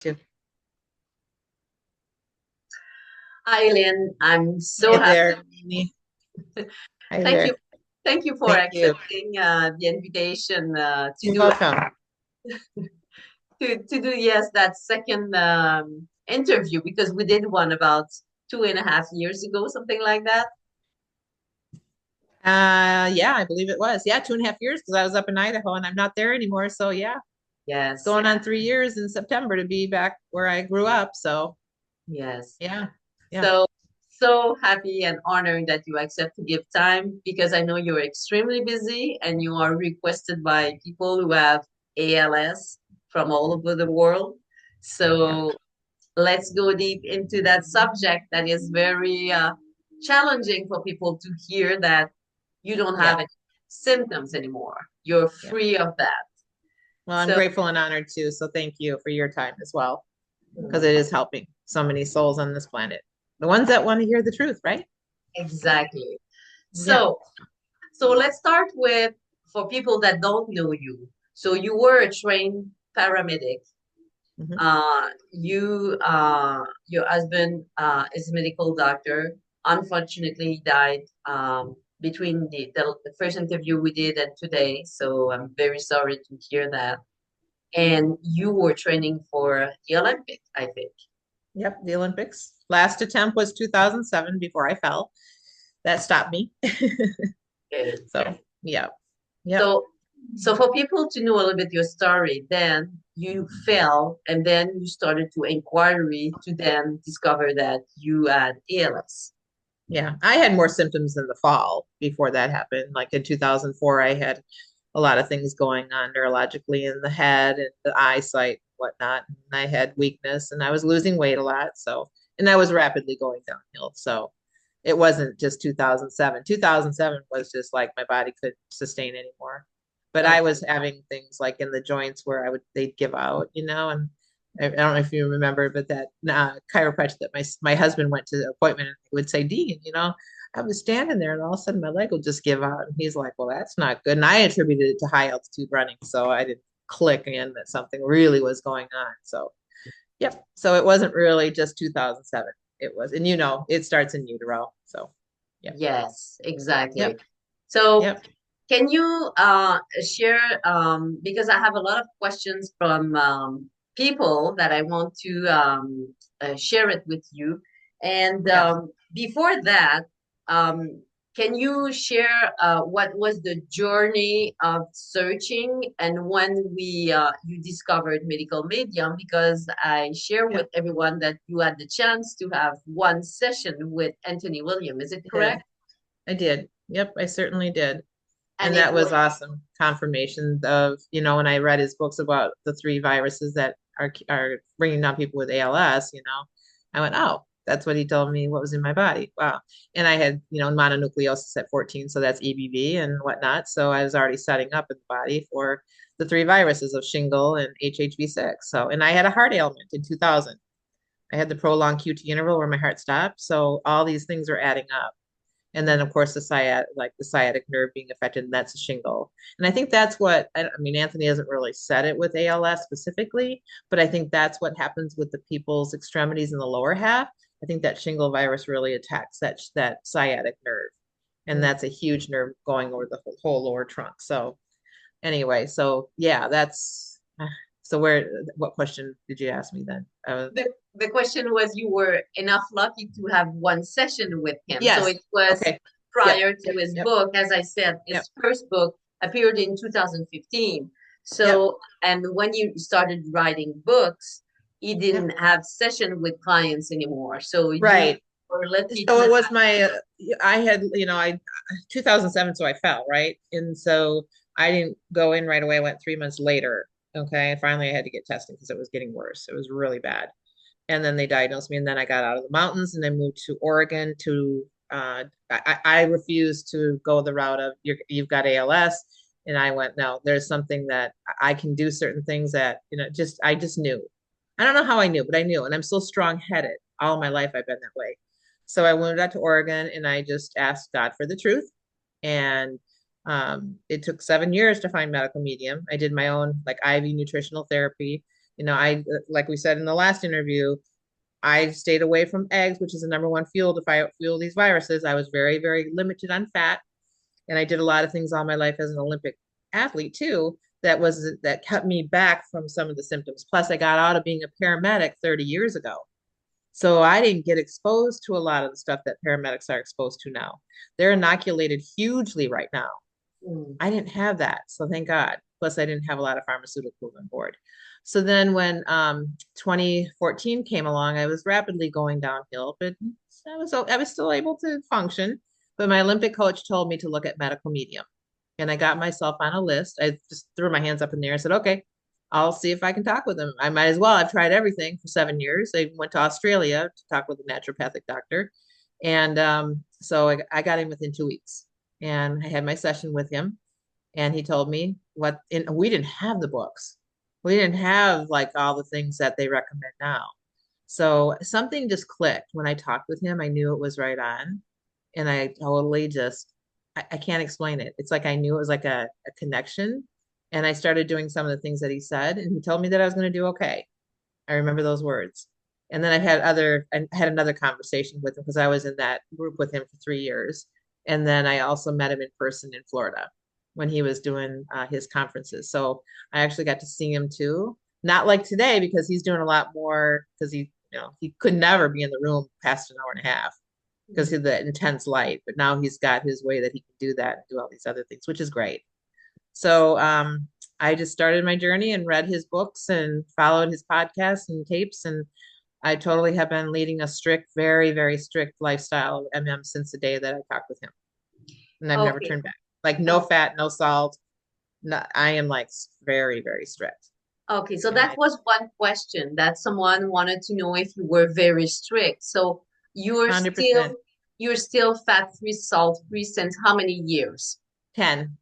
Too. Hi, Lynn. I'm so Hi happy. there, Amy. Hi Thank you. there. Thank you for Thank you. accepting the invitation to You're do welcome. yes, that second interview, because we did one about 2.5 years ago, something like that. Yeah, I believe it was. Yeah, 2.5 years because I was up in Idaho and I'm not there anymore. So yeah, it's Yes, going on 3 years in September to be back where I grew up. So yes. yeah, yeah, So so happy and honored that you accept to give time because I know you're extremely busy and you are requested by people who have ALS from all over the world. yeah, So let's go deep into that subject that is very challenging for people to hear that you don't have yeah, any symptoms anymore. You're yeah. free of that. Well, I'm So, grateful and honored too. So thank you for your time as well, because it is helping so many souls on this planet. The ones that want to hear the truth, right? exactly. Yeah. So, so let's start with for people that don't know you. So you were a trained paramedic. Hmm. Your husband is a medical doctor. Unfortunately, he died between the first interview we did and today. So I'm very sorry to hear that. And you were training for the Olympic, I think. Yep. The Olympics. Last attempt was 2007 before I fell. That stopped me. Okay. So yeah, yep, So, so for people to know a little bit your story, then you fell and then you started to inquiry to then discover that you had ALS. yeah. I had more symptoms in the fall before that happened. Like in 2004, I had a lot of things going on neurologically in the head and the eyesight, whatnot. And I had weakness and I was losing weight a lot. So, and I was rapidly going downhill. So it wasn't just 2007. 2007 was just like my body couldn't sustain anymore. But I Okay. was having things like in the joints where they'd give out, and I don't know if you remember, but that chiropractor that my husband went to the appointment and he would say, Dean, I was standing there and all of a sudden my leg will just give out. And he's like, well, that's not good. And I attributed it to high altitude running. So I didn't click in that something really was going on. So, yep. So it wasn't really just 2007. It was, and it starts in utero. So, yep. Yes, exactly. Yep. So Yep. can you share, because I have a lot of questions from people that I want to share it with you. And Yeah. before that, um, can you share what was the journey of searching and when you discovered Medical Medium? Because I share Yeah. with everyone that you had the chance to have one session with Anthony William. Is it I correct? did. I did. Yep. I certainly did. And And it that was was awesome confirmation of, when I read his books about the three viruses that are bringing down people with ALS, I went, oh, that's what he told me what was in my body. Wow. And I had, mononucleosis at 14, so that's EBV and whatnot. So I was already setting up in the body for the three viruses of shingle and HHV6. So, and I had a heart ailment in 2000. I had the prolonged QT interval where my heart stopped. So all these things are adding up. And then of course the sciatic nerve being affected, and that's a shingle. And I think that's what I mean, Anthony hasn't really said it with ALS specifically, but I think that's what happens with the people's extremities in the lower half. I think that shingle virus really attacks that sciatic nerve. And that's a huge nerve going over the whole lower trunk. So anyway, so yeah, that's so what question did you ask me then? the question was you were enough lucky to have one session with him. So Yes. it was Okay. Yep. prior to Yep. his Yep. book. As I said, Yep. his first book appeared in 2015. Yep. So, and when you started writing books, he Yep. didn't have session with clients anymore. So you Right. were lucky So to it have, was I had, 2007, so I fell, right? And so I didn't go in right away. I went 3 months later. Okay. And finally I had to get tested because it was getting worse. It was really bad. And then they diagnosed me, and then I got out of the mountains and I moved to Oregon I refused to go the route of you've got ALS. And I went, no, there's something that I can do certain things that, I just knew. I don't know how I knew, but I knew. And I'm so strong headed. All my life I've been that way. So I moved out to Oregon and I just asked God for the truth. And it took 7 years to find medical medium. I did my own like IV nutritional therapy. Like we said in the last interview, I stayed away from eggs, which is the number one fuel to fuel these viruses. I was very, very limited on fat. And I did a lot of things all my life as an Olympic athlete too. That kept me back from some of the symptoms. Plus, I got out of being a paramedic 30 years ago. So I didn't get exposed to a lot of the stuff that paramedics are exposed to now. They're inoculated hugely right now. Mm. I didn't have that. So thank God. Plus, I didn't have a lot of pharmaceuticals on board. So then when 2014 came along, I was rapidly going downhill, but I was still able to function. But my Olympic coach told me to look at MedicalMedium. And I got myself on a list. I just threw my hands up in the air and said, okay, I'll see if I can talk with him. I might as well. I've tried everything for 7 years. I went to Australia to talk with a naturopathic doctor. And so I got him within 2 weeks. And I had my session with him. And he told me we didn't have the books. We didn't have like all the things that they recommend now. So something just clicked when I talked with him. I knew it was right on. And I totally I can't explain it. It's like I knew it was like a connection. And I started doing some of the things that he said. And he told me that I was going to do okay. I remember those words. And then I had another conversation with him because I was in that group with him for 3 years. And then I also met him in person in Florida when he was doing his conferences. So I actually got to see him too. Not like today because he's doing a lot more because he could never be in the room past an hour and a half because of the intense light. But now he's got his way that he can do that and do all these other things, which is great. So I just started my journey and read his books and followed his podcasts and tapes. And I totally have been leading a strict, very, very strict lifestyle of MM since the day that I talked with him. And I've never Okay. turned back. Like no fat, no salt. No, I am like very, very strict. Okay, so And that was one question that someone wanted to know if you were very strict. So you're 100%, you're still fat-free, salt-free since how many years? 10,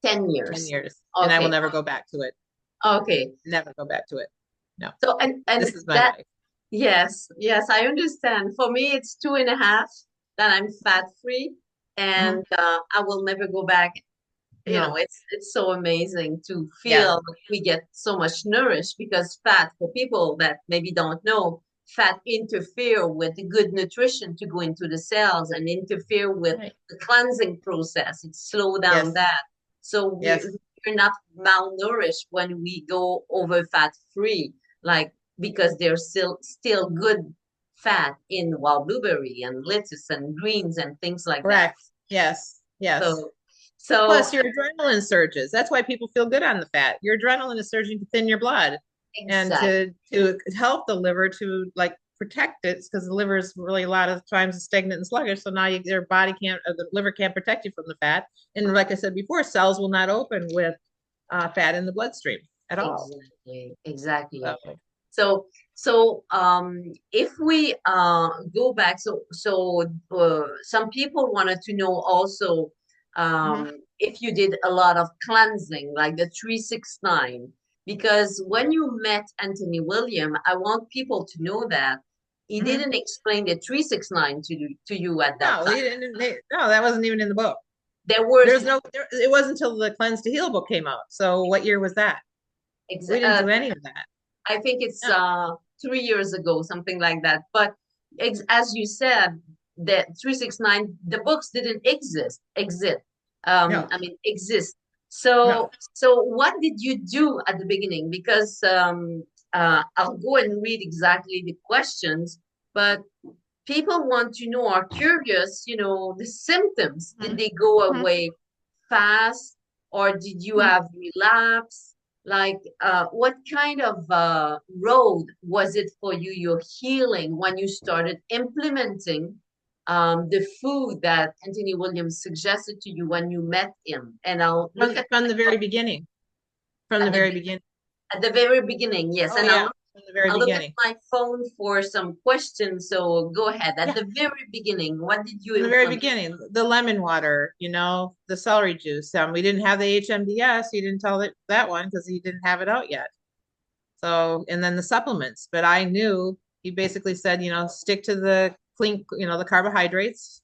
10 10 years. years. And I will Okay. never go back to it. Okay. Never go back to it. No, So and this is my that life. yes, yes, I understand. For me, it's 2.5 that I'm fat-free, Mhm. and I will never go back. You know, No, it's so amazing to yeah, feel that we get so much nourished because fat, for people that maybe don't know, fat interfere with the good nutrition to go into the cells and interfere with right. the cleansing process. It slow down Yes, that. So yes, we're not malnourished when we go over fat free, like because there's still good fat in wild blueberry and lettuce and greens and things like that. correct. Yes, yes. So so Plus, your adrenaline surges. That's why people feel good on the fat. Your adrenaline is surging to thin your blood and exactly. to help the liver to like protect it because the liver is really a lot of times stagnant and sluggish. So now your body can't, the liver can't protect you from the fat. And like I said before, cells will not open with fat in the bloodstream at all. Exactly, exactly. So, So, if we go back, some people wanted to know also mhm, if you did a lot of cleansing, like the 369, because when you met Anthony William, I want people to know that he mhm. didn't explain the 369 to you at that No, time. no, that wasn't even in the book. There was It wasn't until the Cleanse to Heal book came out. So what year was that? ex We didn't do any of that. I think it's No, 3 years ago, something like that. But as you said, the 369, the books didn't exist. no, I mean, exist. no. So what did you do at the beginning? Because I'll go and read exactly the questions, but people want to know, are curious, the symptoms. Did Mhm, they go mhm, away fast, or did you mhm. have relapse? Like, what kind of road was it for you, your healing, when you started implementing the food that Anthony Williams suggested to you when you met him? And I'll look From the very beginning. From the at the very beginning. at the very beginning, yes, Oh and yeah, from the very I'll look at beginning. my phone for some questions. So go ahead. At Yeah, the very beginning, what did you from the very implement? beginning. The lemon water, the celery juice. We didn't have the HMDS. He didn't tell that one because he didn't have it out yet. So, and then the supplements. But I knew he basically said, stick to the clean, the carbohydrates.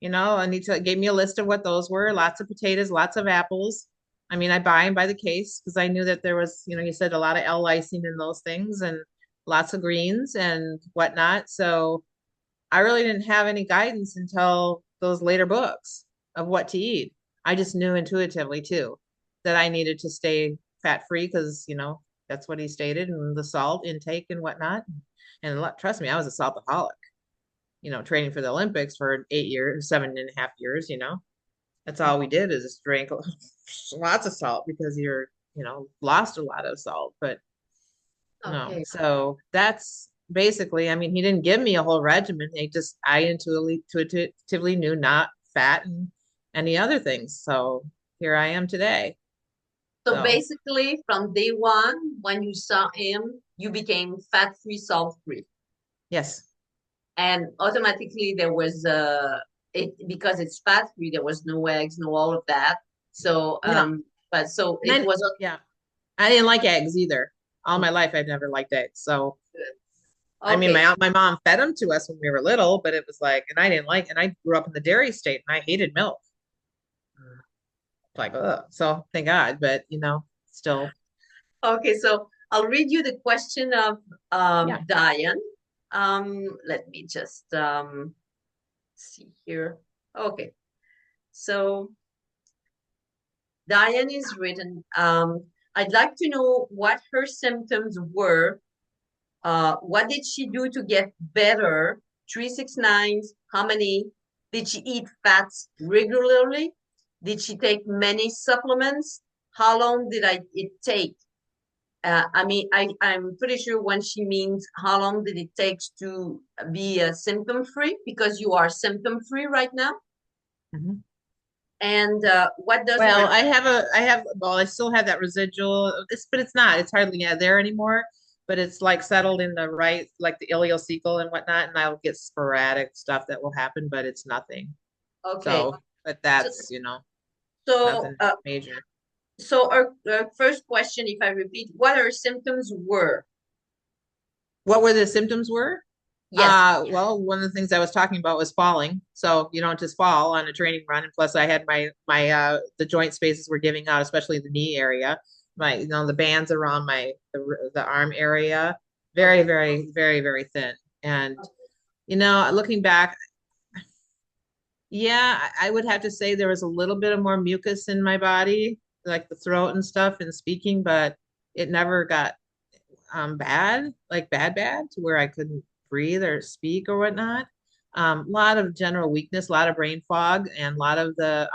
And he gave me a list of what those were. Lots of potatoes, lots of apples. I mean, I buy them by the case because I knew that there was, you said a lot of L-lysine in those things and lots of greens and whatnot. So I really didn't have any guidance until those later books of what to eat. I just knew intuitively too that I needed to stay fat free because, that's what he stated, and the salt intake and whatnot. And trust me, I was a saltaholic, training for the Olympics for 8 years, 7.5 years. That's all we did is just drink lots of salt because lost a lot of salt. But no, Okay. so that's basically, I mean, he didn't give me a whole regimen. I intuitively knew not fat and any other things. So here I am today. So So basically, from day one, when you saw him, you became fat-free, salt-free. yes, And automatically there was it because it's fat-free, there was no eggs, no all of that. So no. but so And it then, was yeah, I didn't like eggs either. All my life, I've never liked eggs. So good. I mean, Okay. my mom fed them to us when we were little, but it was like, and I didn't like, and I grew up in the dairy state, and I hated milk. Like, ugh. So thank God, but still, Okay, so I'll read you the question of yeah. Diane. Let me just see here. Okay, so Diane is written, I'd like to know what her symptoms were. What did she do to get better? 369s, how many? Did she eat fats regularly? Did she take many supplements? How long did it take? I mean, I'm pretty sure when she means how long did it take to be symptom free, because you are symptom free right now. Mhm. And what does her, Well, well, I still have that residual, but it's not, it's hardly there anymore, but it's like settled in the right, like the ileocecal and whatnot, and I'll get sporadic stuff that will happen, but it's nothing. okay. So, but So, that's, so, nothing major. so our first question, if I repeat, what her symptoms were? What were the symptoms were? Yes. Well, one of the things I was talking about was falling. So you don't just fall on a training run. And plus I had the joint spaces were giving out, especially the knee area. The bands around the arm area, very, Okay. very, very, very thin. And, looking back, yeah, I would have to say there was a little bit of more mucus in my body, like the throat and stuff and speaking, but it never got bad, like bad, to where I couldn't breathe or speak or whatnot. A lot of general weakness, a lot of brain fog, and a lot of the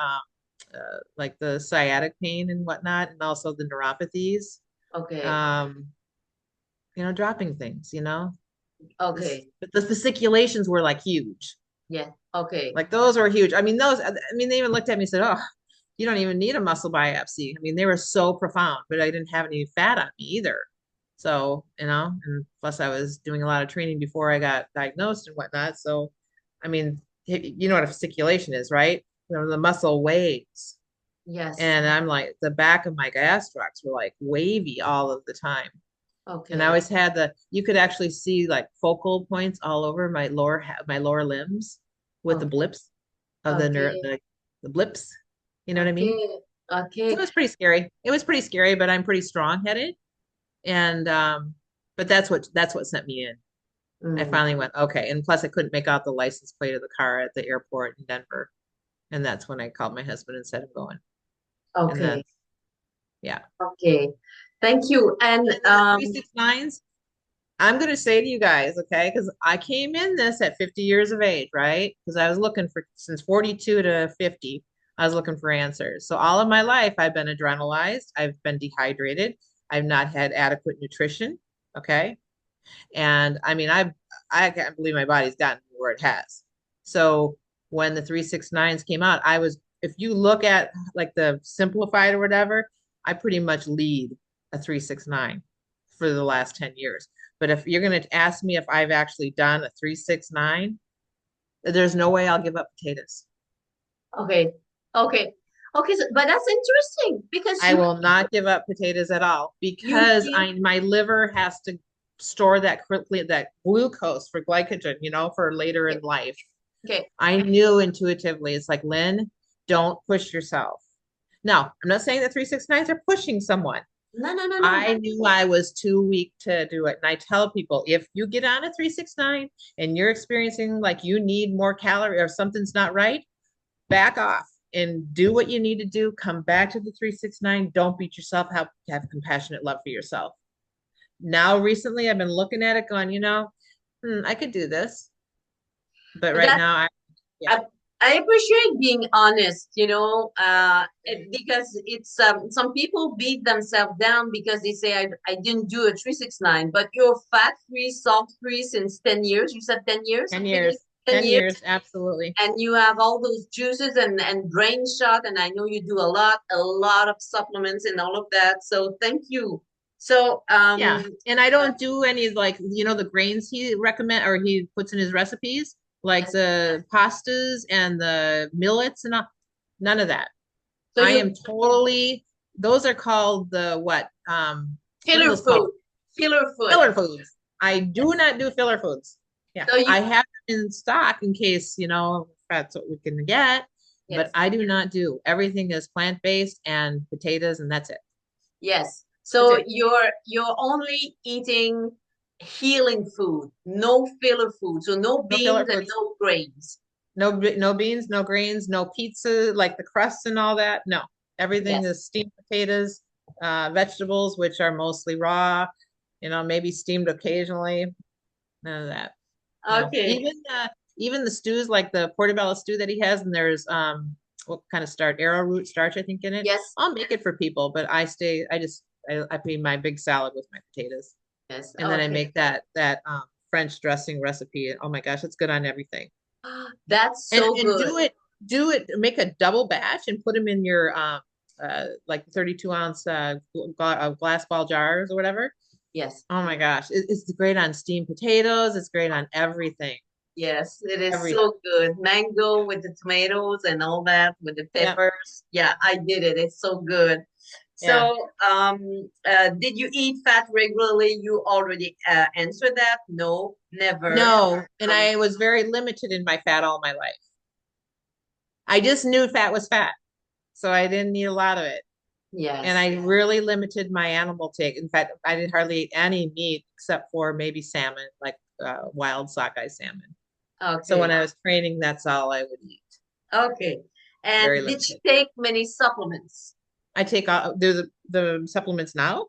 like the sciatic pain and whatnot, and also the neuropathies. Okay. Um, dropping things, Okay. but the fasciculations were like huge. Yeah. Okay. Like those were huge. I mean, they even looked at me and said, "Oh, you don't even need a muscle biopsy." I mean, they were so profound, but I didn't have any fat on me either. So, and plus I was doing a lot of training before I got diagnosed and whatnot. So, I mean, you know what a fasciculation is, right? The muscle waves. Yes. And I'm like, the back of my gastrocs were like wavy all of the time. And I Okay. always had you could actually see like focal points all over my lower limbs with the Okay. blips of Okay. the blips. You know what I mean? Okay. So it Okay. was pretty scary. It was pretty scary, but I'm pretty strong headed. And but that's what sent me in. I Mm. finally went, okay. And plus I couldn't make out the license plate of the car at the airport in Denver. And that's when I called my husband and said I'm going. And then Okay. yeah. Okay. Thank you. And And then the 369s, I'm going to say to you guys, okay, because I came in this at 50 years of age, right? Because I was looking for, since 42 to 50, I was looking for answers. So all of my life, I've been adrenalized, I've been dehydrated, I've not had adequate nutrition, okay? And I mean, I can't believe my body's gotten where it has. So when the 369s came out, if you look at like the simplified or whatever, I pretty much lead a 369 for the last 10 years. But if you're going to ask me if I've actually done a 369, there's no way I'll give up potatoes. okay. Okay. Okay. So, but that's interesting because I will not give up potatoes at all you because feel my liver has to store that glucose for glycogen, for later in okay. life. Okay. I knew intuitively. It's like, Lynn, don't push yourself. No, I'm not saying that 369s are pushing someone. No, no, no, no. I knew I was too weak to do it. And I tell people, if you get on a 369 and you're experiencing like you need more calorie or something's not right, back off and do what you need to do. Come back to the 369. Don't beat yourself. Have compassionate love for yourself. Now, recently, I've been looking at it going, I could do this. But right That now, yeah, I, I appreciate being honest, because it's some people beat themselves down because they say I didn't do a 369, but you're fat free, salt free since 10 years. You said 10 years, 10 I believe, years, 10 10 years, years, absolutely. and you have all those juices and brain shot, and I know you do a lot of supplements and all of that. So thank you. So Yeah. And I don't do any like, the grains he recommend or he puts in his recipes, like yes. the pastas and the millets and all, none of that. So I you am totally, those are called the what? What are filler those called? food, filler food. Filler foods. I do not do filler foods. Yeah. So I you have them in stock in case, that's what we can get, but yes. I do not do. Everything is plant-based and potatoes, and that's it. Yes. That's So it. you're only eating healing food, no filler food. So no No filler beans and foods. no grains. No beans, no grains, no pizza, like the crusts and all that. No, everything Yes. is steamed potatoes, vegetables, which are mostly raw, maybe steamed occasionally. None of that. No, Okay. even the stews, like the portobello stew that he has, and there's what kind of starch, arrowroot starch, I think, in it. Yes. I'll make it for people, but I pay my big salad with my potatoes, Yes. and then I Okay. make that French dressing recipe. Oh my gosh, it's good on everything. That's And so and good. do it, make a double batch and put them in your like 32-ounce glass ball jars or whatever. Yes. Oh my gosh, it's great on steamed potatoes. It's great on everything. Yes, it is Everything. so good. Mango with the tomatoes and all that with the Yeah. peppers. Yeah, I did it. It's so good. Yeah. So, did you eat fat regularly? You already answered that. No, never. No, and Um, I was very limited in my fat all my life. I just knew fat was fat, so I didn't eat a lot of it. And yes. I really limited my animal take. In fact, I didn't hardly eat any meat except for maybe salmon, like wild sockeye salmon. So when Okay. I was training, that's all I would eat. Okay. Very And did you limited. take many supplements? I take all the supplements now.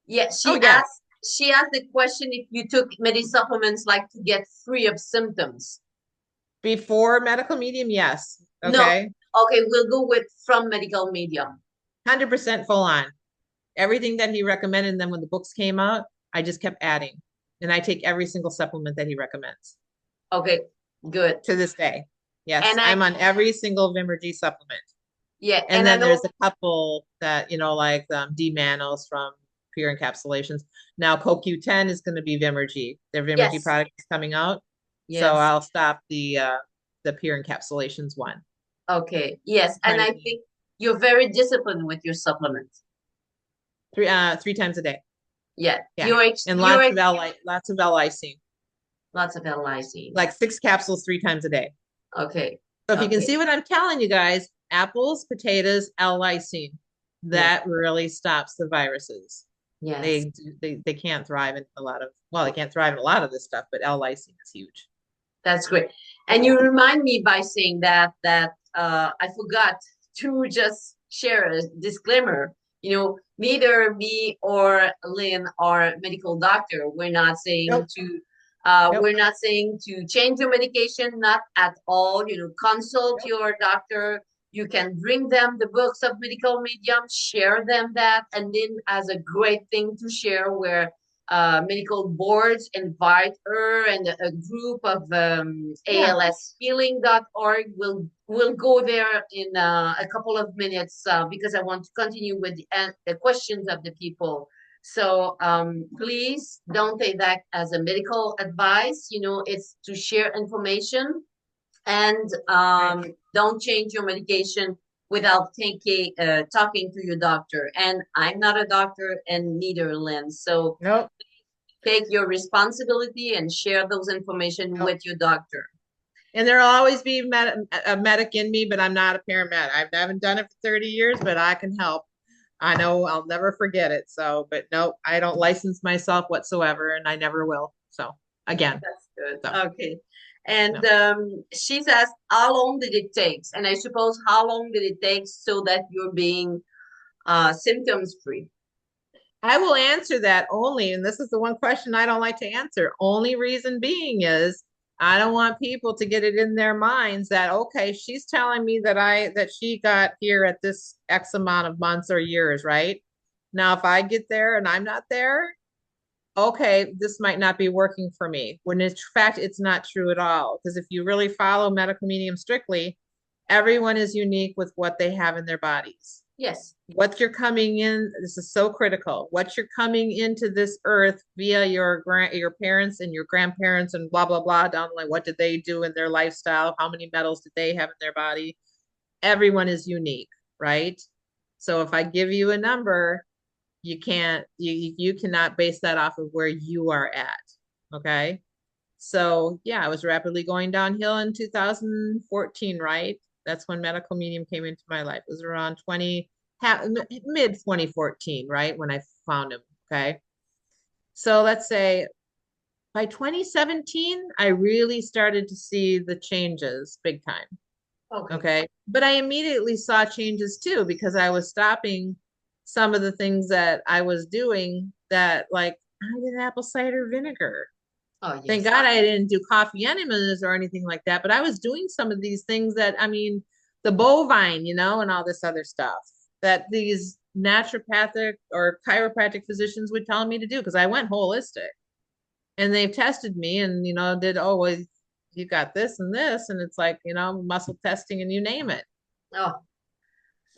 Yeah, Oh yeah, she asked the question if you took many supplements like to get free of symptoms. before medical medium, yes. No. Okay, Okay, we'll go with from medical medium. 100% full on. Everything that he recommended. And then when the books came out, I just kept adding, and I take every single supplement that he recommends Okay, good. to this day. Yes, And I I'm on every single Vimergy supplement. yeah, And and I then know there's a couple that, like D-mannose from Pure Encapsulations. Now CoQ10 is going to be Vimergy. Their Vimergy yes, product is coming out. So yes. I'll stop the Pure Encapsulations one. Okay, yes. And Trying to I be think you're very disciplined with your supplements. three times a day. Yeah, Yeah. And lots of L-lysine. lots of L-lysine. Like 6 capsules 3 times a day. Okay, So if you can okay. see what I'm telling you guys, apples, potatoes, L-lysine, Yes, that really stops the viruses. yes. They can't thrive in they can't thrive in a lot of this stuff, but L-lysine is huge. That's great. And you remind me by saying that I forgot to just share a disclaimer. Neither me or Lynn are medical doctor. Nope. We're Nope. not saying to change your medication, not at all. Consult Nope. your doctor. You can bring them the books of medical medium, share them that, and then as a great thing to share where medical boards invite her and a group of Yeah. alshealing.org. We'll go there in a couple of minutes because I want to continue with the questions of the people. So please don't take that as a medical advice. It's to share information and Right. don't change your medication without talking to your doctor. And I'm not a doctor, and neither Lynn. So Nope. take your responsibility and share those information Nope. with your doctor. And there'll always be a medic in me, but I'm not a paramedic. I haven't done it for 30 years, but I can help. I know I'll never forget it. So, but no, I don't license myself whatsoever, and I never will. So, again, That's good. so Okay. And no. she's asked, how long did it take? And I suppose, how long did it take so that you're being symptoms free? I will answer that only, and this is the one question I don't like to answer. Only reason being is I don't want people to get it in their minds that okay, she's telling me that she got here at this X amount of months or years, right? Now, if I get there and I'm not there, okay, this might not be working for me. When in fact, it's not true at all. Because if you really follow medical medium strictly, everyone is unique with what they have in their bodies. Yes. What you're coming in, this is so critical. What you're coming into this earth via your parents and your grandparents and blah blah blah down like what did they do in their lifestyle? How many metals did they have in their body? Everyone is unique, right? So if I give you a number, you cannot base that off of where you are at. Okay. So yeah, I was rapidly going downhill in 2014, right? That's when medical medium came into my life. It was around mid 2014, right? When I found him. Okay. So let's say by 2017, I really started to see the changes big time. Okay. Okay. But I immediately saw changes too because I was stopping some of the things that I was doing that, like, I did apple cider vinegar. Oh, Thank yes. God I didn't do coffee enemas or anything like that. But I was doing some of these things that, I mean, the bovine, and all this other stuff that these naturopathic or chiropractic physicians would tell me to do because I went holistic and they've tested me and did, oh well, you got this and this, and it's like muscle testing and you name it. Oh,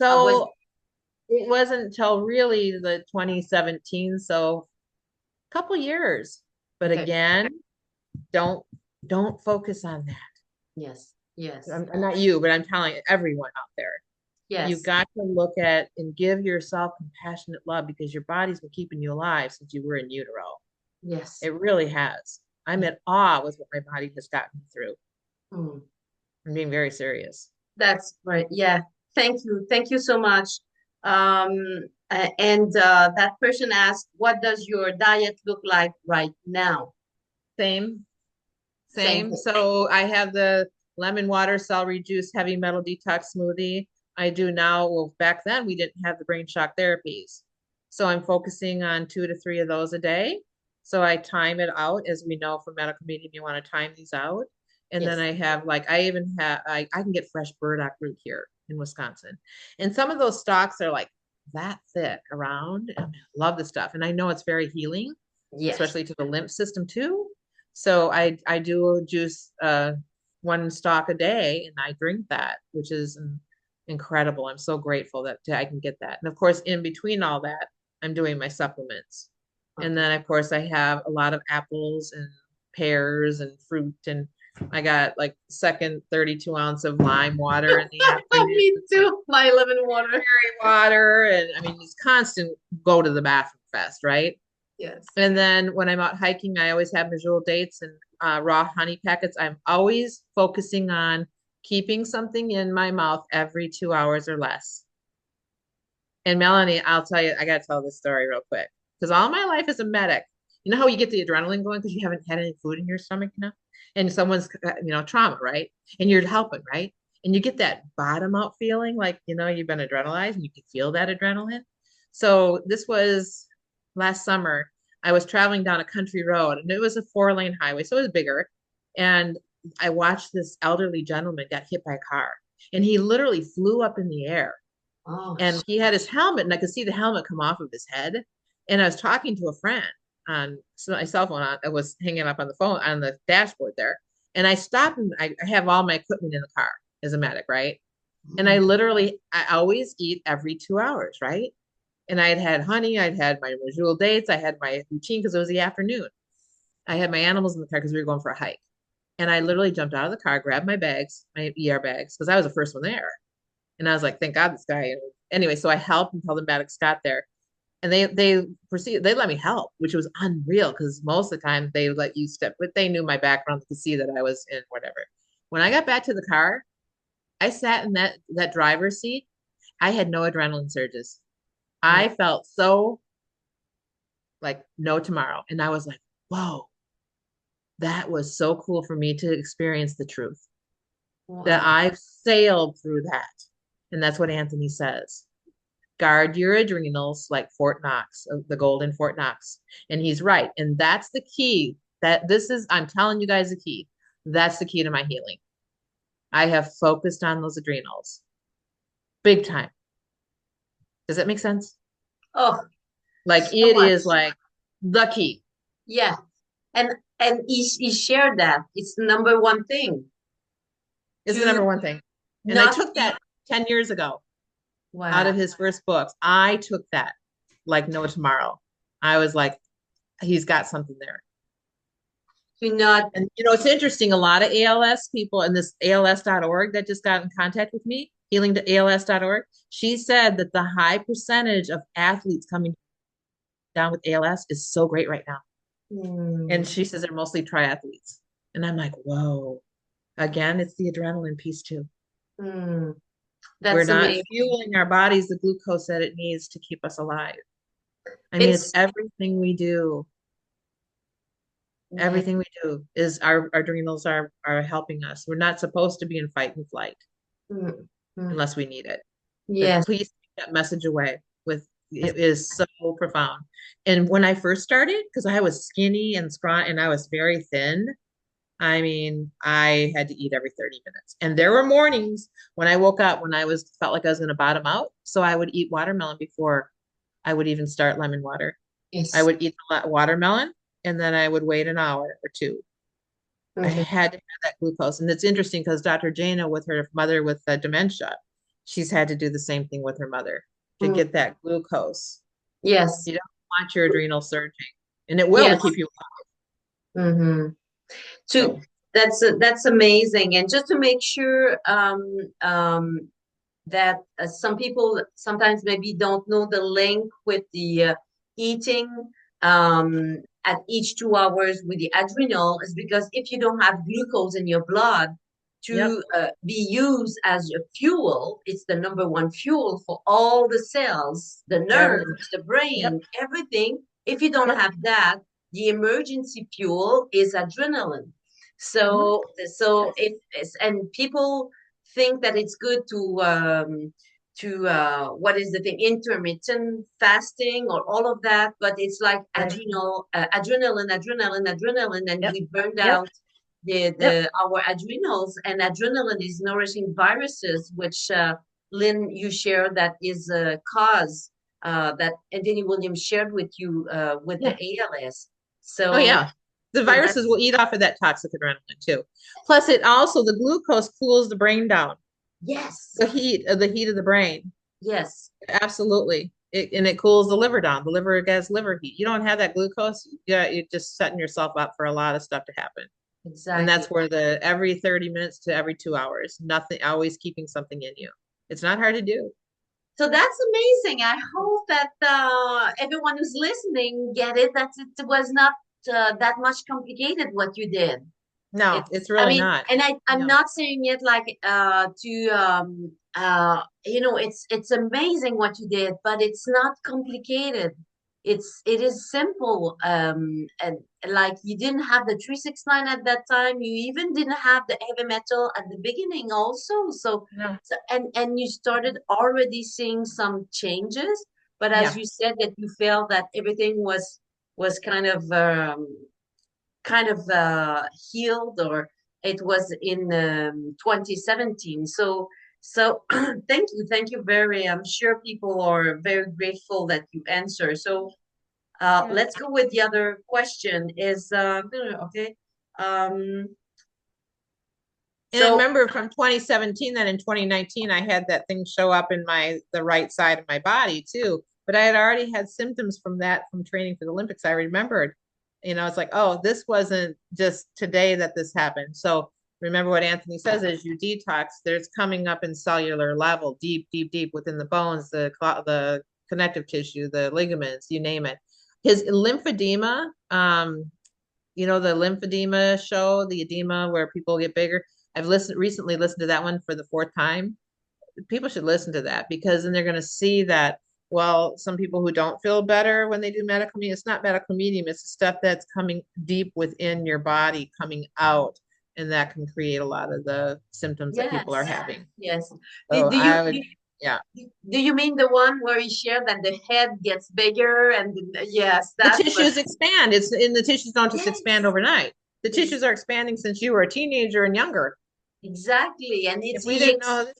was So it wasn't until really the 2017, so a couple years. But okay. again, don't don't focus on that. Yes. Yes. I'm not you, but I'm telling everyone out there. You Yes. got to look at and give yourself compassionate love because your body's been keeping you alive since you were in utero. Yes. It really has. I'm Yes. at awe with what my body has gotten me through. Mm. I'm being very serious. That's right. Yeah. Thank you. Thank you so much. And that person asked, what does your diet look like right now? Same, Same same. thing. So I have the lemon water, celery juice, heavy metal detox smoothie. I do now. Well, back then we didn't have the brain shock therapies. So I'm focusing on 2 to 3 of those a day. So I time it out. As we know from medical medium, you want to time these out. And then Yes. I have like, I can get fresh burdock root here in Wisconsin. And some of those stalks are like that thick around. I love the stuff. And I know it's very healing, Yes. especially to the lymph system too. So I do juice one stalk a day and I drink that, which is incredible. I'm so grateful that I can get that. And of course, in between all that, I'm doing my supplements. And Okay. then of course I have a lot of apples and pears and fruit, and I got like second 32 ounce of lime water in the afternoon. Me Like too. My lemon water. berry water, and I mean it's constant go to the bathroom fest, right? Yes. And then when I'm out hiking, I always have visual dates and raw honey packets. I'm always focusing on keeping something in my mouth every 2 hours or less. And Melanie, I'll tell you, I got to tell this story real quick because all my life as a medic, you know how you get the adrenaline going because you haven't had any food in your stomach, and someone's, trauma, right? And you're helping, right? And you get that bottom out feeling like, you've been adrenalized and you can feel that adrenaline. So this was last summer. I was traveling down a country road and it was a 4-lane highway, so it was bigger. And I watched this elderly gentleman get hit by a car and he literally flew up in the air Oh, and he had his helmet and I could see the helmet come off of his head. And I was talking to a friend on my cell phone. I was hanging up on the phone on the dashboard there. And I stopped and I have all my equipment in the car as a medic, right? And I always eat every 2 hours, right? And I had honey, I'd had my usual dates, I had my routine because it was the afternoon. I had my animals in the car because we were going for a hike. And I literally jumped out of the car, grabbed my bags, my ER bags, because I was the first one there. And I was like, thank God this guy. Anyway, so I helped until the medics got there. And they let me help, which was unreal because most of the time they let you step, but they knew my background to see that I was in whatever. When I got back to the car, I sat in that driver's seat. I had no adrenaline surges. Mm. I felt so like no tomorrow. And I was like, whoa, that was so cool for me to experience the truth that Wow. I've sailed through that. And that's what Anthony says. Guard your adrenals like Fort Knox, the golden Fort Knox. And he's right. And that's the key. That this is, I'm telling you guys the key. That's the key to my healing. I have focused on those adrenals big time. Does that make sense? Oh, Like so it much. is like the key. Yeah. And he shared that. It's the number one thing It's the to number one thing. And I not took be that 10 years ago out of wow. his first books. I took that like no tomorrow. I was like, he's got something there. To not And it's interesting. A lot of ALS people and this ALS.org that just got in contact with me, healing to ALS.org, she said that the high percentage of athletes coming down with ALS is so great right now. And mm, she says they're mostly triathletes. And I'm like, whoa. Again, it's the adrenaline piece too. mm, We're that's not amazing. fueling our bodies the glucose that it needs to keep us alive. I mean, it's It's everything we do. yeah. Everything we do is our adrenals are helping us. We're not supposed to be in fight and flight Mm, mm. unless we need it. But Yes. please take that message away with it is so profound. And when I first started, because I was skinny and scrawny and I was very thin, I mean, I had to eat every 30 minutes. And there were mornings when I woke up when I was felt like I was going to bottom out. So I would eat watermelon before I would even start lemon water. I Yes. would eat the watermelon and then I would wait an hour or two. I Mhm. had to have that glucose. And it's interesting because Dr. Jana, with her mother with dementia, she's had to do the same thing with her mother to Mm. get that glucose. Yes. You don't want your adrenal surging, and it will to Yes. keep you Hmm. To alive. that's amazing. And just to make sure that some people sometimes maybe don't know the link with the eating at each 2 hours with the adrenal is because if you don't have glucose in your blood Yep. to be used as a fuel, it's the number one fuel for all the cells, the Everything. nerves, the Yep. brain, everything. If you don't Yep. have that, the emergency fuel is adrenaline. Mhm. So if and people think that it's good to what is the thing, intermittent fasting or all of that, but it's like Right. adrenaline, and Yep. we burned Yep. out Yep. the our adrenals, and adrenaline is nourishing viruses, which Lynn, you shared that is a cause that Anthony Williams shared with you with the Yeah. ALS. Oh So yeah. The so viruses that's will eat off of that toxic adrenaline too. Plus, it also the glucose cools the brain down. yes, The heat of the brain. yes, Absolutely. And it cools the liver down. The liver gets liver heat. You don't have that glucose, yeah, you're just setting yourself up for a lot of stuff to happen. And exactly. that's where the every 30 minutes to every 2 hours, nothing, always keeping something in you. It's not hard to do. So that's amazing. I hope that everyone who's listening get it, that it was not that much complicated what you did. No, It's, it's I really mean, not. and I'm No. not saying it like it's amazing what you did, but it's not complicated. It is simple. And like you didn't have the 369 at that time. You even didn't have the heavy metal at the beginning also. No. And you started already seeing some changes. But as Yeah. you said that you felt that everything was kind of healed, or it was in 2017. So thank you very. I'm sure people are very grateful that you answer. So Yeah. let's go with the other question. Is okay. Um, And I so remember from 2017, then in 2019, I had that thing show up in the right side of my body too. But I had already had symptoms from that from training for the Olympics. I remembered, it's like, oh, this wasn't just today that this happened. So remember what Anthony says is you detox, there's coming up in cellular level, deep, deep, deep within the bones, the connective tissue, the ligaments, you name it. His lymphedema, the lymphedema show, the edema where people get bigger. I've recently listened to that one for the fourth time. People should listen to that because then they're going to see that, well, some people who don't feel better when they do medical medium, it's not medical medium, it's the stuff that's coming deep within your body, coming out, and that can create a lot of the symptoms that people are Yes, having. yes. Do, So do you I do, would, yeah. do you mean the one where you share that the head gets bigger and yes, The that was tissues expand. It's in the tissues don't just expand yes, overnight. The ex tissues are expanding since you were a teenager and younger. exactly. And If it's we didn't know this,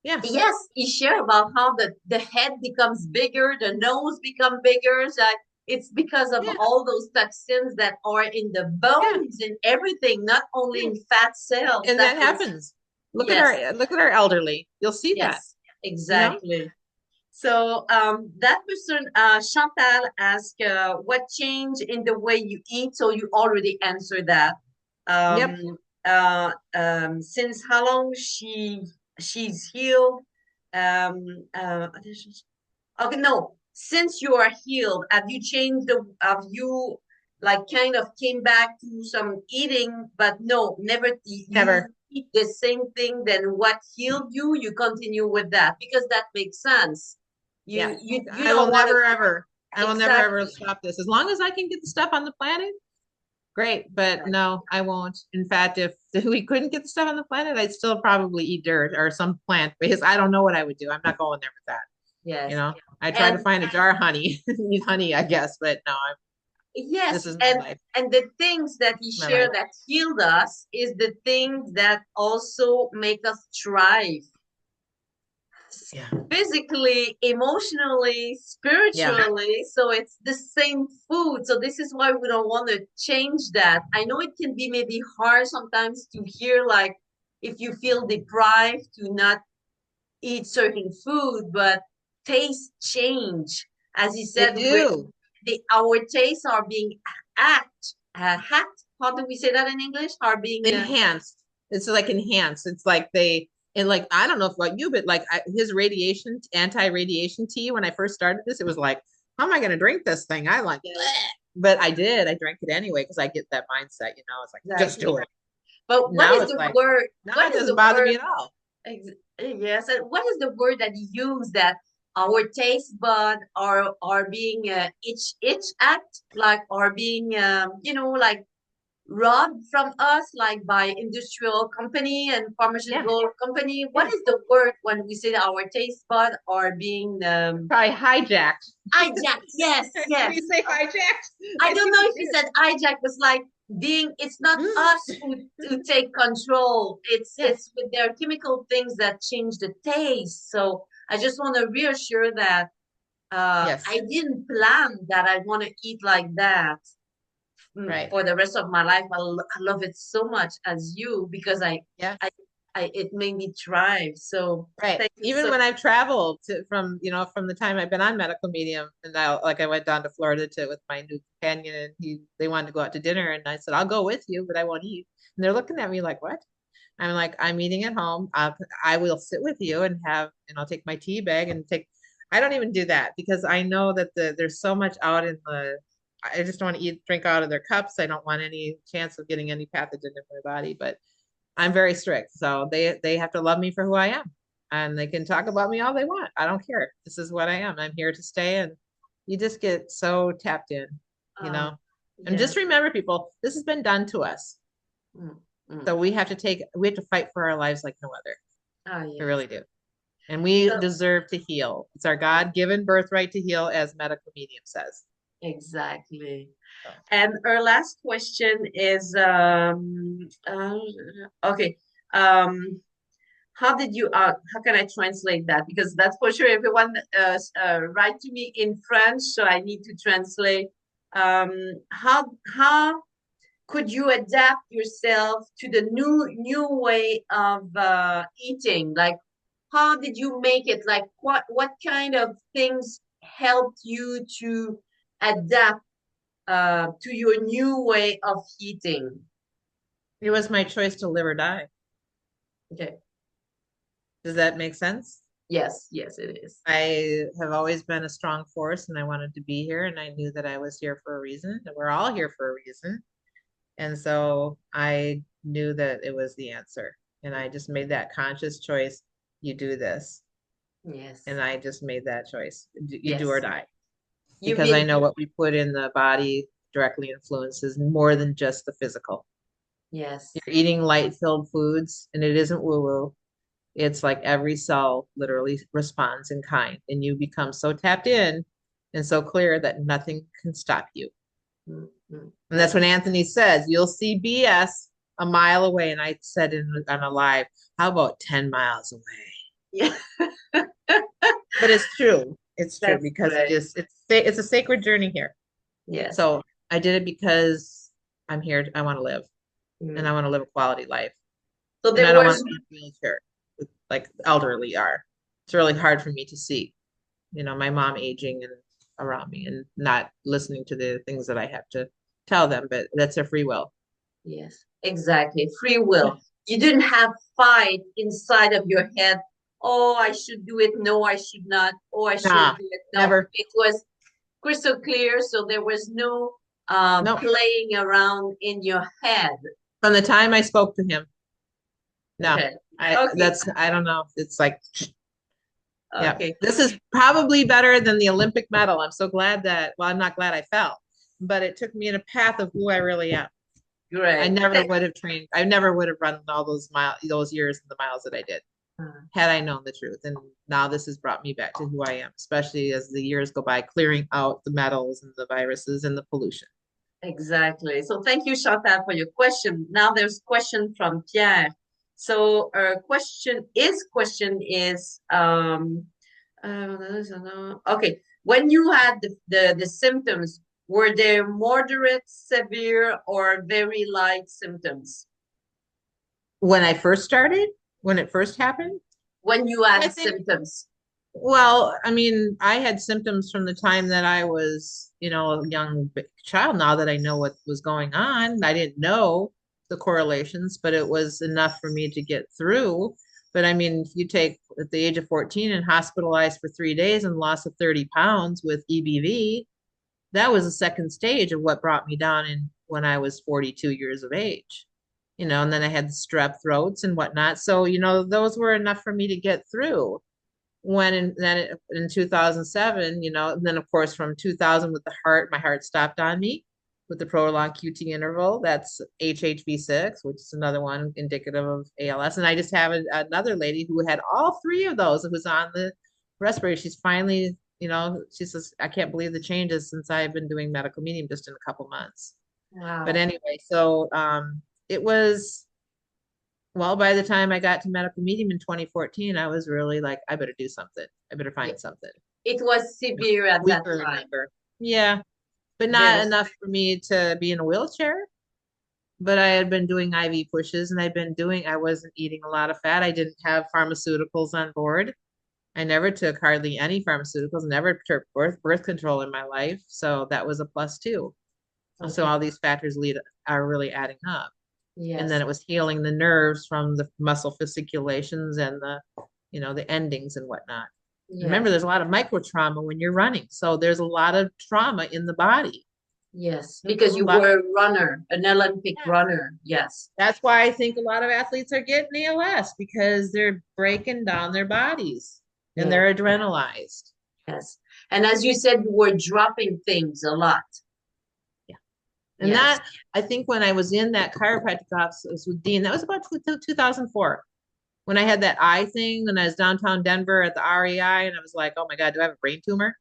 yes. yes, he shared about how the head becomes bigger, the nose become bigger. So it's because of Yeah, all those toxins that are in the yeah, bones and everything, not only yeah. in fat cells. And That that was happens. yes, Look at our elderly. You'll see that, yes, you know? exactly. So that person, Chantal, asked, "What change in the way you eat?" So you already answered that. Yep. Um, since how long she's healed? Um, uh, okay, no. Since you are healed, have you changed the? Have you like kind of came back to some eating? But no, never. You Never. eat the same thing. Then what healed you? You continue with that because that makes sense. Yeah. You I will don't want to never ever, I will never ever exactly. stop this. As long as I can get the stuff on the planet, great. But no, I won't. In fact, if we couldn't get the stuff on the planet, I'd still probably eat dirt or some plant because I don't know what I would do. I'm not going there with that. You Yes. know, I try to And find a jar of honey, eat honey, I guess, but no, this yes, is my life. and the things that he This is my life. shared that healed us is the things that also make us thrive Yeah. physically, emotionally, Yeah. spiritually. So it's the same food. So this is why we don't want to change that. I know it can be maybe hard sometimes to hear, like, if you feel deprived to not eat certain food, but taste change. As you They said, do. our tastes are being hacked. How do we say that in English? Are being Enhanced. It's like enhanced. It's like they and like I don't know if about you, but like his radiation anti-radiation tea when I first started this, it was like, how am I going to drink this thing? I like, bleh. But I did. I drank it anyway because I get that mindset. You know, it's like just exactly. do it. But what Now is it's the like word? now What it is doesn't the bother word? me at all. Yes, and what is the word that you use that our taste bud are being itch act like are being like robbed from us like by industrial company and Yeah, pharmaceutical company. What yeah. is the word when we say that our taste bud are being Probably hijacked. hijacked? Yes, When yes. you say hijacked, I I don't see know what if you you said hijack was like being it's not mean. us who take control. Yeah. It's with their chemical things that change the taste. So I just want to reassure that Yes. I didn't plan that I want to eat like that Right. for the rest of my life. I love it so much as you because Yes. I, it made me thrive. So Right. thank you Even so when I've traveled from, from the time I've been on medical medium and I went down to Florida with my new companion and they wanted to go out to dinner and I said, I'll go with you, but I won't eat. And they're looking at me like, what? I'm like, I'm eating at home. I will sit with you and I'll take my tea bag I don't even do that because I know that there's so much out I just don't want to drink out of their cups. I don't want any chance of getting any pathogen in my body, but I'm very strict. So they have to love me for who I am. And they can talk about me all they want. I don't care. This is what I am. I'm here to stay. And you just get so tapped in, you uh, know. And yes. just remember, people, this has been done to us. Mm, mm. So we have to fight for our lives like no other. Ah, We yes. really do. And we So deserve to heal. It's our God-given birthright to heal, as medical medium says. exactly. So, And our last question is okay. Um, how can I translate that? Because that's for sure everyone write to me in French, so I need to translate. Um, how could you adapt yourself to the new way of eating? Like, how did you make it? Like, what kind of things helped you to adapt to your new way of eating? it was my choice to live or die. Okay. Does that make sense? Yes, yes, it is. I have always been a strong force and I wanted to be here and I knew that I was here for a reason and we're all here for a reason. And so I knew that it was the answer. And I just made that conscious choice. You do this. Yes. And I just made that choice. You do or Yes. die. You've Because I been, know what we put in the body directly influences more than just the physical. yes. You're eating light-filled foods, and it isn't woo-woo. It's like every cell literally responds in kind, and you become so tapped in and so clear that nothing can stop you. Mhm. And that's when Anthony says, you'll see BS a mile away. And I said on a live, how about 10 miles away? Yeah, But it's true. It's true that's because great. it's a sacred journey here. Yes. So I did it because I'm here. I want to live and I Mm. want to live a quality life. So And there I don't want was, to be in a wheelchair like the elderly are. It's really hard for me to see, my mom aging and around me and not listening to the things that I have to tell them, but that's their free will. yes, exactly. Free will. You didn't have fight inside of your head. Oh, I should do it. No, I should not. Oh, I should Nah, do it. No, never. it was crystal clear. So there was no No. playing around in your head. From the time I spoke to him, no. Okay. Okay. I don't know. It's like, yeah, Okay. this is probably better than the Olympic medal. I'm so glad well, I'm not glad I fell, but it took me in a path of who I really am. I Great. never would have trained. I never would have run all those years and the miles that I did had I known the truth. And now this has brought me back to who I am, especially as the years go by, clearing out the metals and the viruses and the pollution. Exactly. So thank you, Chantal, for your question. Now there's question from Pierre. So his question is, okay, when you had the symptoms, were they moderate, severe, or very light symptoms? When I first started, when it first happened, When you I had think symptoms. well, I mean, I had symptoms from the time that I was, a young child. Now that I know what was going on, I didn't know the correlations, but it was enough for me to get through. But I mean, if you take at the age of 14 and hospitalized for 3 days and loss of 30 pounds with EBV, that was the second stage of what brought me down in when I was 42 years of age. And then I had the strep throats and whatnot. So, those were enough for me to get through then in 2007, and then of course from 2000 with the heart, my heart stopped on me with the prolonged QT interval. That's HHV6, which is another one indicative of ALS. And I just have another lady who had all three of those, who was on the respirator. She's finally, she says, I can't believe the changes since I've been doing medical medium just in a couple months. But Wow. anyway, so it was well, by the time I got to medical medium in 2014, I was really like, I better do something. I better Yeah. find something. It was severe at that Weaker and time. weaker. Yeah, but Very. not enough for me to be in a wheelchair. But I had been doing IV pushes and I wasn't eating a lot of fat. I didn't have pharmaceuticals on board. I never took hardly any pharmaceuticals, never took birth control in my life. So that was a plus too. So Okay. all these factors are really adding up. And then Yes. it was healing the nerves from the muscle fasciculations and the endings and whatnot. Remember, Yes. there's a lot of micro trauma when you're running. So there's a lot of trauma in the body. Yes. A Because you lot. were a runner, an Olympic Yeah. runner. Yes. That's why I think a lot of athletes are getting ALS because they're breaking down their bodies and Yeah. they're adrenalized. Yes. And as you said, you were dropping things a lot. Yeah. And Yes. I think when I was in that chiropractic office with Dean, that was about 2004. When I had that eye thing and I was downtown Denver at the REI and I was like, oh my God, do I have a brain tumor?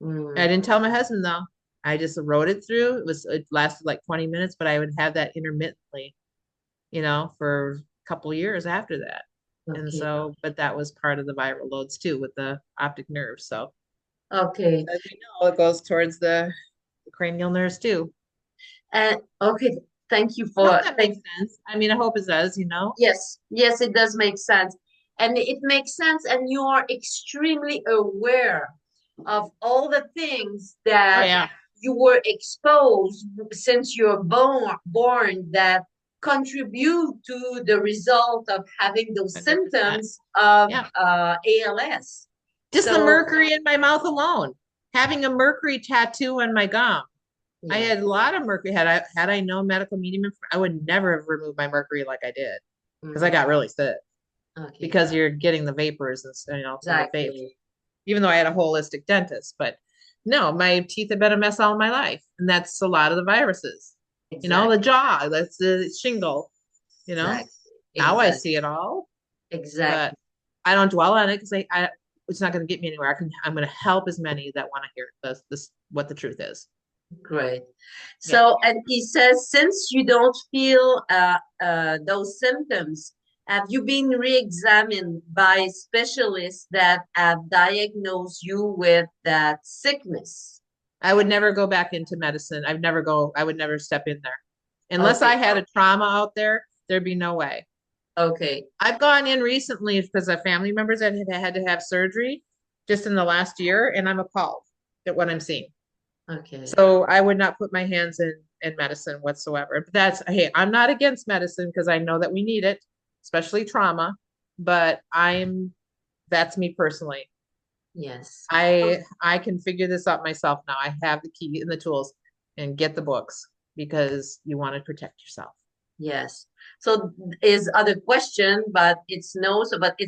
I Mm. didn't tell my husband though. I just wrote it through. It lasted like 20 minutes, but I would have that intermittently, for a couple of years after that. And Okay. so, but that was part of the viral loads too with the optic nerve. So Okay. as we know, it goes towards the cranial nerves too. And okay. Thank you I hope for that thank. makes sense. I mean, I hope it does. Yes. Yes, it does make sense. And it makes sense. And you are extremely aware of all the things Oh that yeah. you were exposed since you're born that contribute to the result of having those 100%. symptoms of Yeah. ALS. Just the So mercury in my mouth alone. Having a mercury tattoo on my gum. I Yes. had a lot of mercury. Had I known medical medium, I would never have removed my mercury like I did because I Mm, got really sick okay. because you're getting the vapors and from the vape. Exactly. Even though I had a holistic dentist, but no, my teeth have been a mess all my life, and that's a lot of the viruses. The Exactly. jaw, that's the shingle. You know, Exactly. now I Exactly. see it all, but Exactly. I don't dwell on it because it's not going to get me anywhere. I'm going to help as many that want to hear this what the truth is. Great. Yeah. So, and he says, since you don't feel those symptoms, have you been re-examined by specialists that have diagnosed you with that sickness? I would never go back into medicine. I would never step in there. Unless I Okay. had a trauma out there, there'd be no way. Okay. I've gone in recently because of family members that have had to have surgery just in the last year, and I'm appalled at what I'm seeing. Okay. So I would not put my hands in medicine whatsoever. But hey, I'm not against medicine because I know that we need it, especially trauma. But that's me personally. Yes. I can figure this out myself now. I have the key and the tools and get the books because you want to protect yourself. Yes. So his other question, but it's no. So, but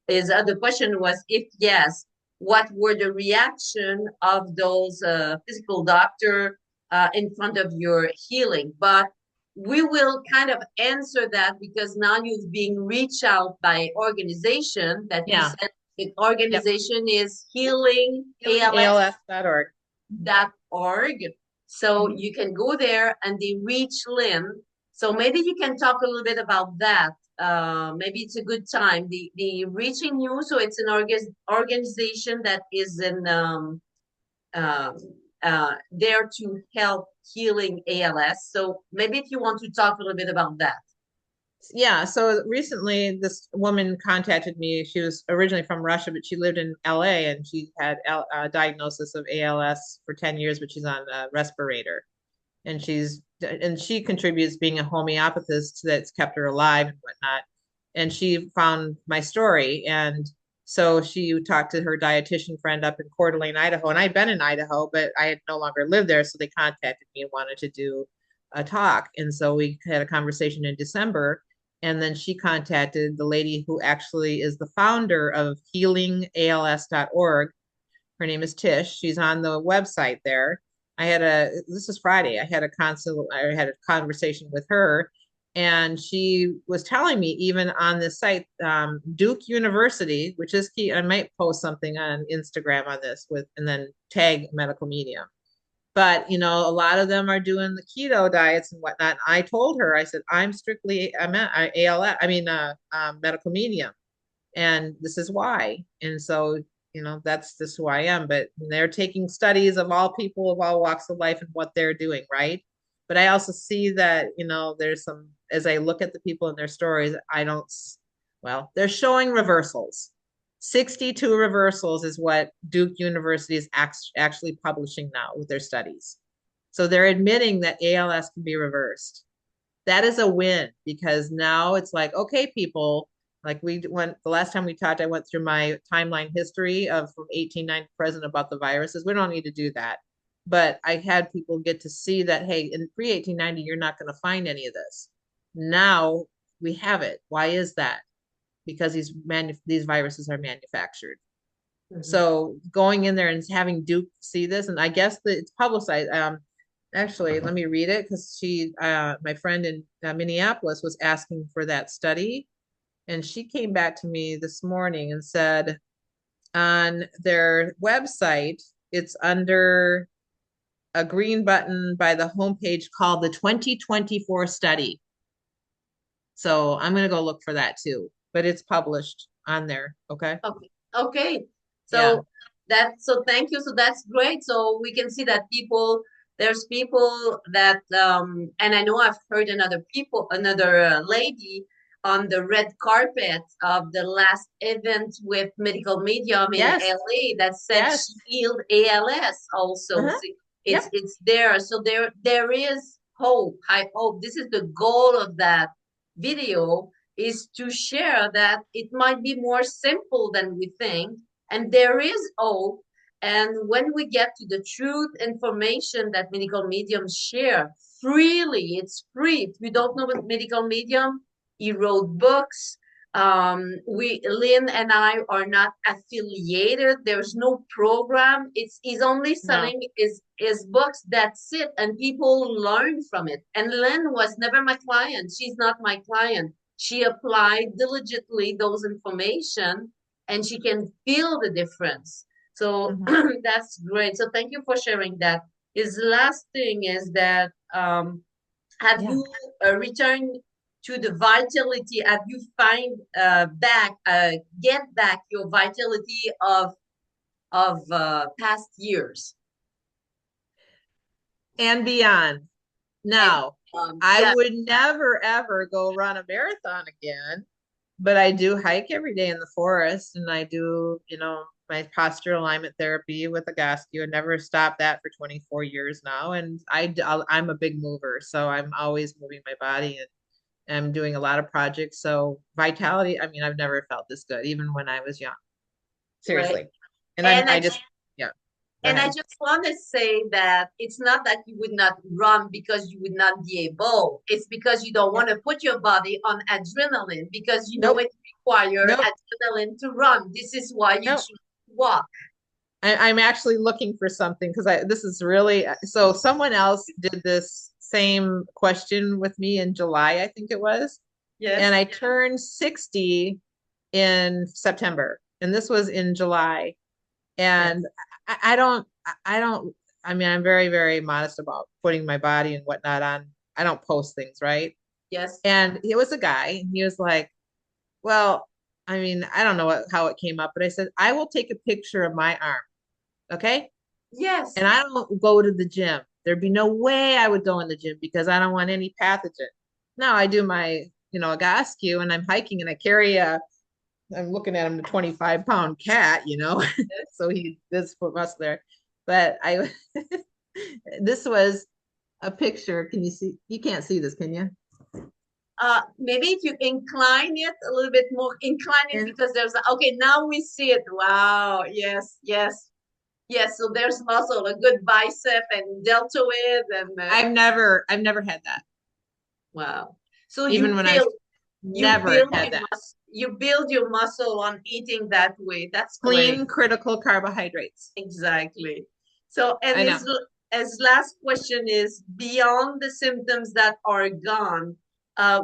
his other question was, if yes, what were the reaction of those physical doctor in front of your healing? But we will kind of answer that because now you've been reached out by organization that you Yeah. said the Yep. organization is healingals.org. ALS.org. So Mhm. you can go there and they reach Lynn. So maybe you can talk a little bit about that. Maybe it's a good time. The reaching you. So it's an organization that is um, there to help healing ALS. So maybe if you want to talk a little bit about that. Yeah, so recently this woman contacted me. She was originally from Russia, but she lived in LA and she had a diagnosis of ALS for 10 years, but she's on a respirator. And she contributes being a homeopathist that's kept her alive and whatnot. And she found my story. And so she talked to her dietitian friend up in Coeur d'Alene, Idaho. And I'd been in Idaho, but I had no longer lived there. So they contacted me and wanted to do a talk. And so we had a conversation in December. And then she contacted the lady who actually is the founder of healingals.org. Her name is Tish. She's on the website there. This is Friday. I had a conversation with her, and she was telling me even on this site, Duke University, which is key. I might post something on Instagram on this and then tag medical medium. But a lot of them are doing the keto diets and whatnot. I told her, I said, I'm at ALS, medical medium, and this is why. And so, that's just who I am. But they're taking studies of all people of all walks of life and what they're doing, right? But I also see that, there's as I look at the people and their stories, I don't, well, they're showing reversals. 62 reversals is what Duke University is actually publishing now with their studies. So they're admitting that ALS can be reversed. That is a win because now it's like, okay, people, like we went the last time we talked, I went through my timeline history of from 1890 present about the viruses. We don't need to do that. But I had people get to see that, hey, in pre 1890, you're not going to find any of this. Now we have it. Why is that? Because these viruses are manufactured. Mhm. So going in there and having Duke see this, and I guess that it's publicized. Actually, let me read it because my friend in Minneapolis was asking for that study, and she came back to me this morning and said on their website, it's under a green button by the homepage called the 2024 study. So I'm going to go look for that too, but it's published on there. Okay. Okay. Okay. Yeah. So thank you. So that's great. So we can see that there's people that and I know I've heard another lady on the red carpet of the last event with Medical Medium in Yes. LA that said Yes. she healed ALS also. Uh-huh. So Yep. it's there. So there is hope. I hope this is the goal of that video, is to share that it might be more simple than we think, and there is hope. And when we get to the truth information that medical mediums share freely, it's free. If you don't know what medical medium, he wrote books. Lynn and I are not affiliated. There's no program. He's only No. selling his books. That's it. And people learn from it. And Lynn was never my client. She's not my client. She applied diligently those information and she can feel the difference. So Mhm. that's great. So thank you for sharing that. His last thing is that have Yeah. you returned to the vitality? Have you find get back your vitality of past years? And beyond. And Now, I yeah, would never ever go run a marathon again, but I do hike every day in the forest and I do, my posture alignment therapy with a gascu. I never stopped that for 24 years now. And I'm a big mover, so I'm always moving my body and I'm doing a lot of projects. So vitality, I mean, I've never felt this good, even when I was young. right. Seriously. And And I just, yeah, go I ahead. just want to say that it's not that you would not run because you would not be able. It's because you don't Yeah. want to put your body on adrenaline because you know Nope. it requires Nope. adrenaline to run. This is why you Nope. choose to walk. I'm actually looking for something because this is really so someone else did this same question with me in July, I think it was. And Yes. I turned 60 in September. And this was in July. Yes. And I don't, I mean, I'm very, very modest about putting my body and whatnot on. I don't post things, right? Yes. And it was a guy, and he was like, well, I mean, I don't know how it came up, but I said, I will take a picture of my arm. Okay. Yes. And I don't go to the gym. There'd be no way I would go in the gym because I don't want any pathogen. Now I do my, a gascu and I'm hiking and I carry I'm looking at him, a 25-pound cat, so he does put muscle there. But this was a picture. Can you see? You can't see this, can you? Maybe if you incline it a little bit more, incline it And because okay, now we see it. Wow. Yes. Yes. Yes. So there's muscle, a good bicep and deltoid and I've never had that. wow. So Even when I never had that. you build your muscle on eating that way. That's great. Clean, critical carbohydrates. Exactly. So, and I know. his last question is, beyond the symptoms that are gone,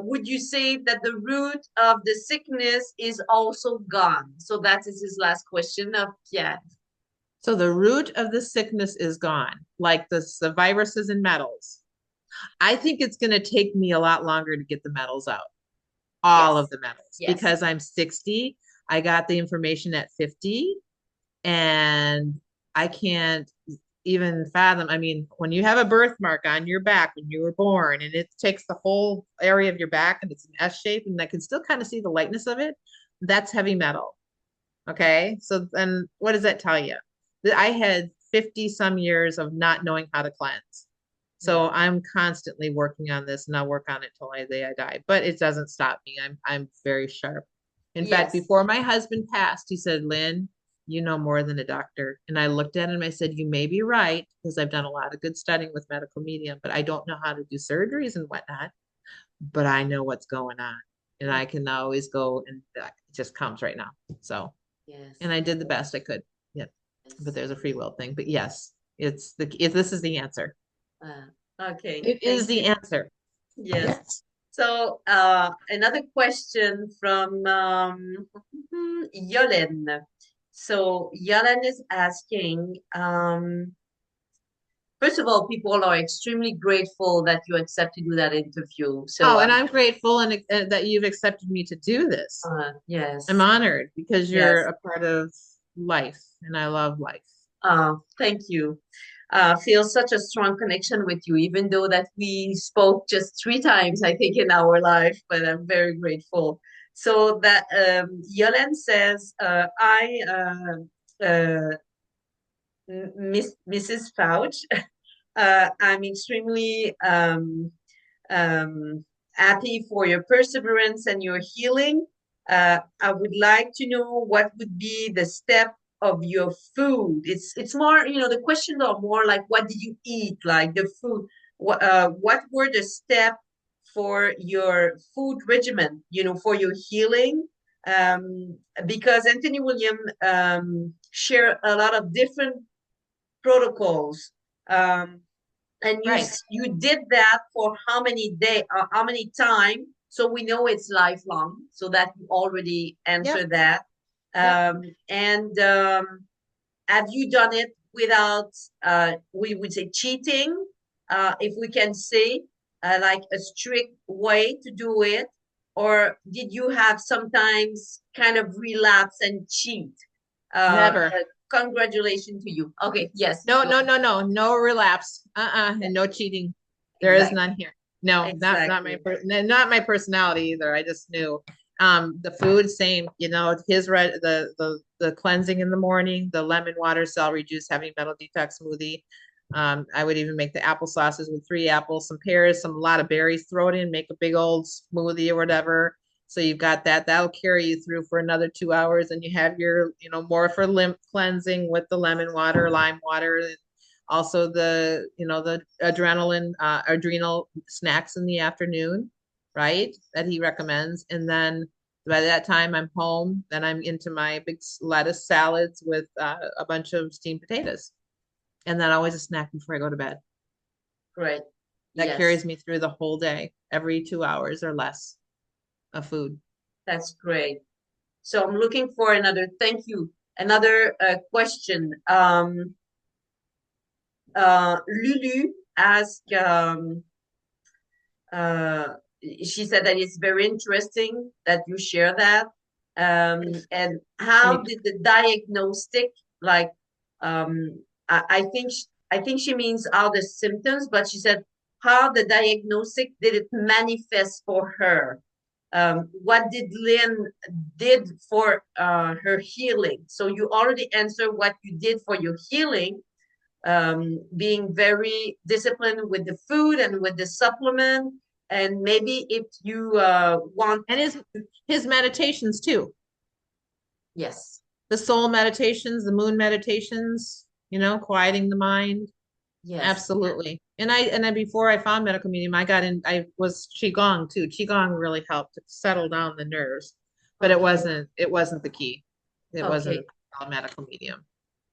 would you say that the root of the sickness is also gone? So that is his last question of Pierre. So the root of the sickness is gone, like the viruses and metals. I think it's going to take me a lot longer to get the metals out, all of Yes. the metals, Yes. because I'm 60. I got the information at 50, and I can't even fathom. I mean, when you have a birthmark on your back when you were born, and it takes the whole area of your back and it's an S shape, and I can still kind of see the lightness of it, that's heavy metal. Okay. So then what does that tell you? That I had 50 some years of not knowing how to cleanse. So I'm constantly working on this and I'll work on it till the day I die. But it doesn't stop me. I'm very sharp. In fact, Yes. before my husband passed, he said, Lynn, you know more than a doctor. And I looked at him and I said, you may be right, because I've done a lot of good studying with medical medium, but I don't know how to do surgeries and whatnot. But I know what's going on. And I can always go and it just comes right now. So and Yes. I did the best I could. Yeah. But Yes. there's a free will thing. But yes, this is the answer. Uh, okay. It is Thank the you. answer. Yes. Yes. So another question from Yolen. So Yolen is asking, first of all, people are extremely grateful that you accepted to do that interview. So Oh, and I'm grateful that you've accepted me to do this. I'm yes, honored because you're yes. a part of life and I love life. Thank you. Feel such a strong connection with you, even though that we spoke just 3 times, I think, in our life, but I'm very grateful. So that Yolen says, Mrs. Fouch, I'm extremely um, happy for your perseverance and your healing. I would like to know what would be the step of your food. It's more, the questions are more like what did you eat, like the food. What were the steps for your food regimen, for your healing? Because Anthony William share a lot of different protocols. Um, and Right. you did that for how many day, how many time? So we know it's lifelong. So that you already Yep. answered that. Yep. And have you done it without, we would say cheating, if we can say, like a strict way to do it? Or did you have sometimes kind of relapse and cheat? Never. Congratulations to you. Okay, yes, No, go no, ahead. no, no, no relapse. Yeah, And no cheating. There is exactly. none here. No, Exactly. not my personality either. I just knew. The food, same. His the cleansing in the morning, the lemon water, celery juice, heavy metal detox smoothie. I would even make the apple sauces with 3 apples, some pears, a lot of berries. Throw it in, make a big old smoothie or whatever. So you've got that. That'll carry you through for another 2 hours, and you have your, more for lymph cleansing with the lemon water, lime water, and also the adrenal snacks in the afternoon, right? That he recommends. And then by that time I'm home, then I'm into my big lettuce salads with a bunch of steamed potatoes. And then always a snack before I go to bed. Great. That Yes, carries me through the whole day, every 2 hours or less of food. that's great. So I'm looking for another, thank you. Another question. Lulu asked, uh, she said that it's very interesting that you share that. And Let how me did the diagnostic, like, I think she means how the symptoms, but she said how the diagnostic did it manifest for her? What did Lynn did for her healing? So you already answered what you did for your healing, being very disciplined with the food and with the supplement. And maybe if you want, and his meditations too. yes, The soul meditations, the moon meditations, quieting the mind. yes, Absolutely. And I before I found medical medium, I was qigong too. Qigong really helped to settle down the nerves, but okay, it wasn't the key. It wasn't okay. a medical medium.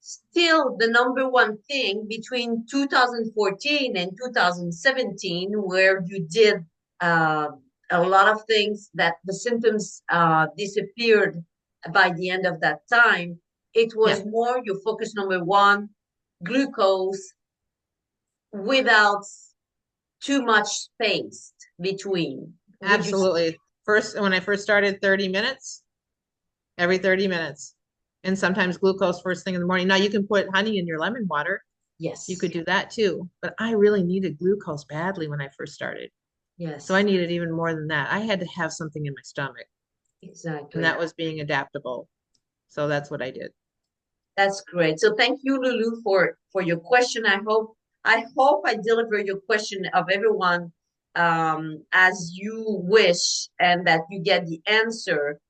Still, the number one thing between 2014 and 2017, where you did uh, a lot of things that the symptoms disappeared by the end of that time, it was Yep, more your focus number one, glucose, without too much space between. Would you? absolutely. First, when I first started, 30 minutes, every 30 minutes. And sometimes glucose first thing in the morning. Now you can put honey in your lemon water. You Yes, could do that too. But I really needed glucose badly when I first started. So I yes, needed even more than that. I had to have something in my stomach, and exactly. that was being adaptable. So that's what I did. That's great. So thank you, Lulu, for your question. I hope I deliver your question of everyone as you wish, and that you get the answer.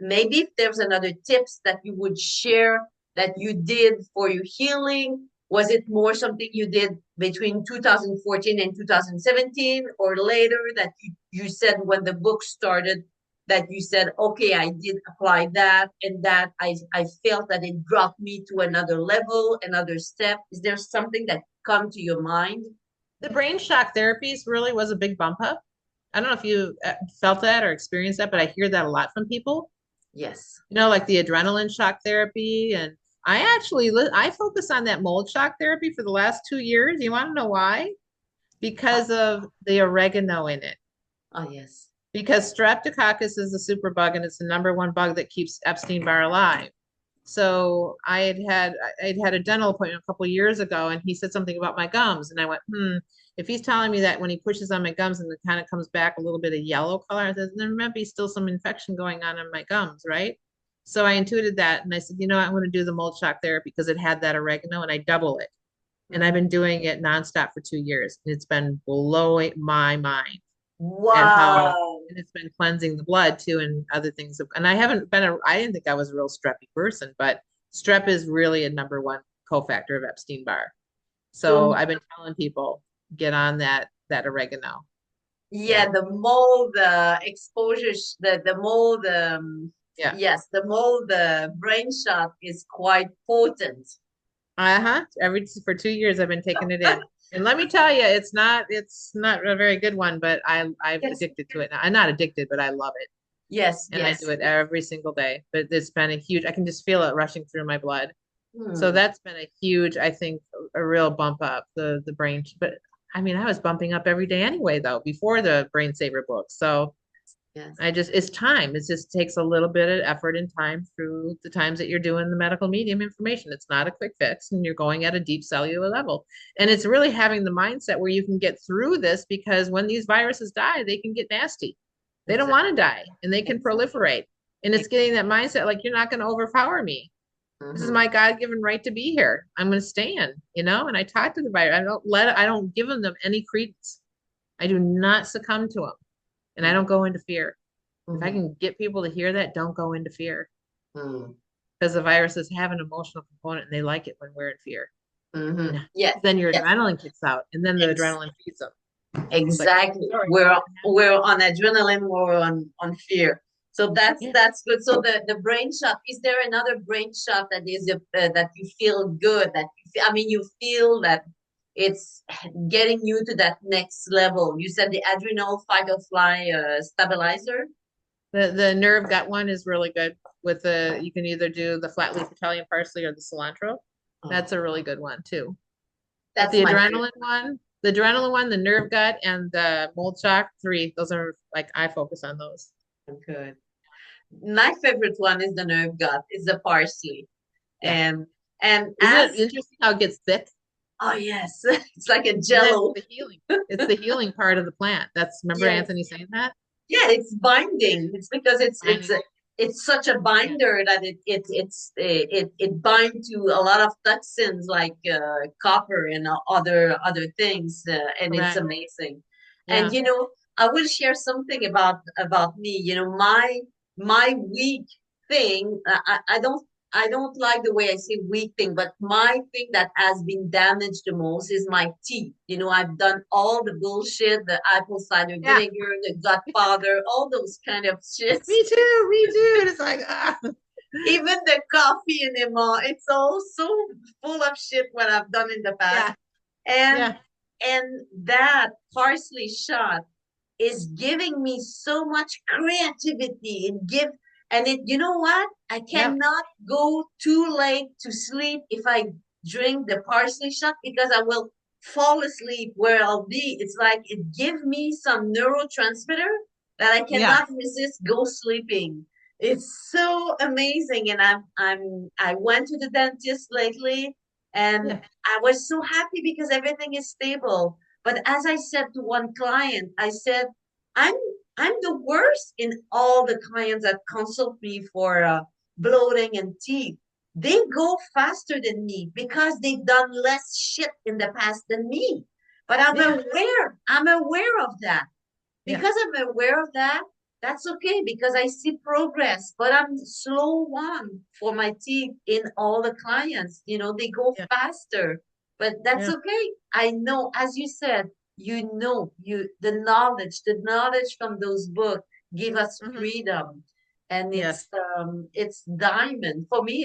Maybe if there's another tips that you would share that you did for your healing, was it more something you did between 2014 and 2017, or later that you said when the book started, that you said, okay, I did apply that, and that I felt that it brought me to another level, another step? Is there something that come to your mind? The brain shock therapies really was a big bump up. I don't know if you felt that or experienced that, but I hear that a lot from people. Yes. Like the adrenaline shock therapy. And I focus on that mold shock therapy for the last 2 years. You want to know why? Uh, Because of the oregano in it. oh, yes. Because streptococcus is a superbug and it's the number one bug that keeps Epstein-Barr alive. So I'd had a dental appointment a couple of years ago, and he said something about my gums, and I went, if he's telling me that when he pushes on my gums and it kind of comes back a little bit of yellow color, I said, there might be still some infection going on my gums, right? So I intuited that, and I said, I'm going to do the mold shock therapy because it had that oregano, and I double it, and I've Mhm. been doing it nonstop for 2 years, and it's been blowing my mind at how Wow. and it's been cleansing the blood too and other things. And I haven't been I didn't think I was a real streppy person, but Strep is really a number one cofactor of Epstein-Barr. So So I've been telling people get on that oregano. yeah, Yeah. the mold exposure, the mold, Yeah. yes, the mold brain shot is quite potent. Uh-huh. Every for 2 years I've been taking it in. And let me tell you, it's not a very good one, but I've Yes, addicted to it now. I'm not addicted, but I love it. yes, And I do yes. it every single day. But it's been a huge, I can just feel it rushing through my blood. So Hmm. that's been a huge, I think, a real bump up the brain. But I mean, I was bumping up every day anyway, though, before the Brain Saver book. So Yes, it's time. It just takes a little bit of effort and time through the times that you're doing the medical medium information. It's not a quick fix, and you're going at a deep cellular level. And it's really having the mindset where you can get through this because when these viruses die, they can get nasty. They don't want exactly, to die and they can exactly. proliferate. And it's getting that mindset like, you're not going to overpower me. This is Hmm. my God-given right to be here. I'm going to stand, and I talk to the virus. I don't give them any credence. I do not succumb to them and I don't go into fear. If I Hmm. can get people to hear that, don't go into fear Hmm. because the viruses have an emotional component and they like it when we're in fear. Hmm. Yeah. Yes, Then your yes, adrenaline kicks out and then the ex adrenaline feeds them. It's like, exactly. sorry, We're on adrenaline, we're on fear. So yeah. that's good. So the brain shot, is there another brain shot that is that you feel good, that you feel, I mean, you feel that it's getting you to that next level? You said the adrenal fight or fly stabilizer. The nerve gut one is really good with you can either do the flat leaf Italian parsley or the cilantro. Oh, That's a really good one too. But that's my favorite. the adrenaline one, the nerve gut, and the mold shock, three, those are like I focus on those. Good. My favorite one is the nerve gut, is the parsley. Yeah. And and Isn't it as interesting how it gets thick? oh yes, it's like a And that's jello. the healing. It's the healing part of the plant. Remember Yes. Anthony saying that? Yeah, it's binding. It's because Finding it. it's such a Yeah. binder that it binds to a lot of toxins like copper and other things, and it's Correct. amazing. And Yeah. I will share something about me. My weak thing. I don't like the way I say weak thing, but my thing that has been damaged the most is my teeth. I've done all the bullshit, the apple cider Yeah. vinegar, the Godfather, all those kind of shits. Me too. Me too. And it's like, Even the coffee anymore. It's all so full of shit what I've done in the past. yeah. And Yeah. and that parsley shot is giving me so much creativity. You know what? I Yep. cannot go too late to sleep if I drink the parsley shot because I will fall asleep where I'll be. It's like it gives me some neurotransmitter that I Yeah. cannot resist go sleeping. It's so amazing. And I went to the dentist lately and Yeah. I was so happy because everything is stable. But as I said to one client, I said, I'm I'm the worst in all the clients that consult me for bloating and teeth. They go faster than me because they've done less shit in the past than me. But I'm Yeah. aware. I'm aware of that. Yeah. Because I'm aware of that, that's okay because I see progress. But I'm slow one for my teeth in all the clients. They go Yeah. faster. But that's Yeah. okay. I know, as you said, the knowledge from those books give us Hmm. freedom. And Yes. it's diamond. For me,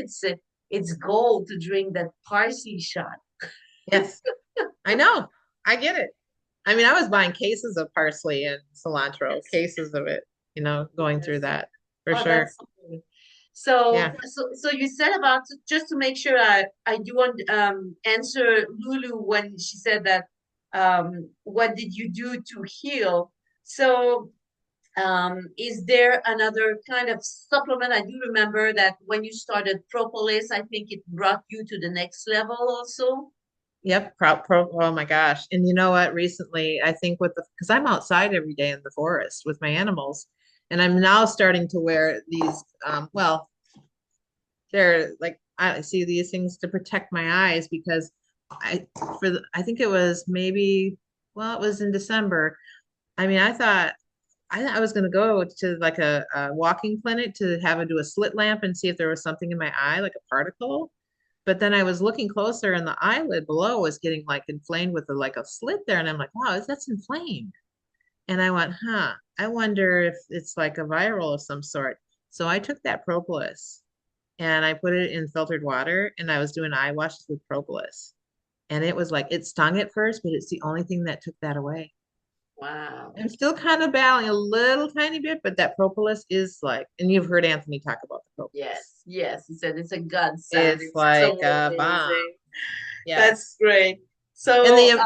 it's gold to drink that parsley shot. Yes. I know. I get it. I mean, I was buying cases of parsley and cilantro, Yes. cases of it, going through Yes. that for Oh, sure. that's so good. So, Yeah. so, so you said about, just to make sure I do want answer Lulu when she said that what did you do to heal? So, is there another kind of supplement? I do remember that when you started propolis, I think it brought you to the next level also. Yep. Oh my gosh. And you know what? Recently, I think because I'm outside every day in the forest with my animals, and I'm now starting to wear these, well, they're like, I see these things to protect my eyes because I think it was maybe, well, it was in December. I mean, I thought I was going to go to like a walking clinic to have her do a slit lamp and see if there was something in my eye, like a particle. But then I was looking closer and the eyelid below was getting like inflamed with like a slit there. And I'm like, wow, that's inflamed. And I went, huh, I wonder if it's like a viral of some sort. So I took that propolis and I put it in filtered water and I was doing eye washes with propolis. And it was like, it stung at first, but it's the only thing that took that away. Wow. I'm still kind of battling a little tiny bit, but that propolis is like, and you've heard Anthony talk about the propolis. Yes, yes. He said it's a godsend. It's It's like so a bomb. amazing. That's Yes. great. And So, the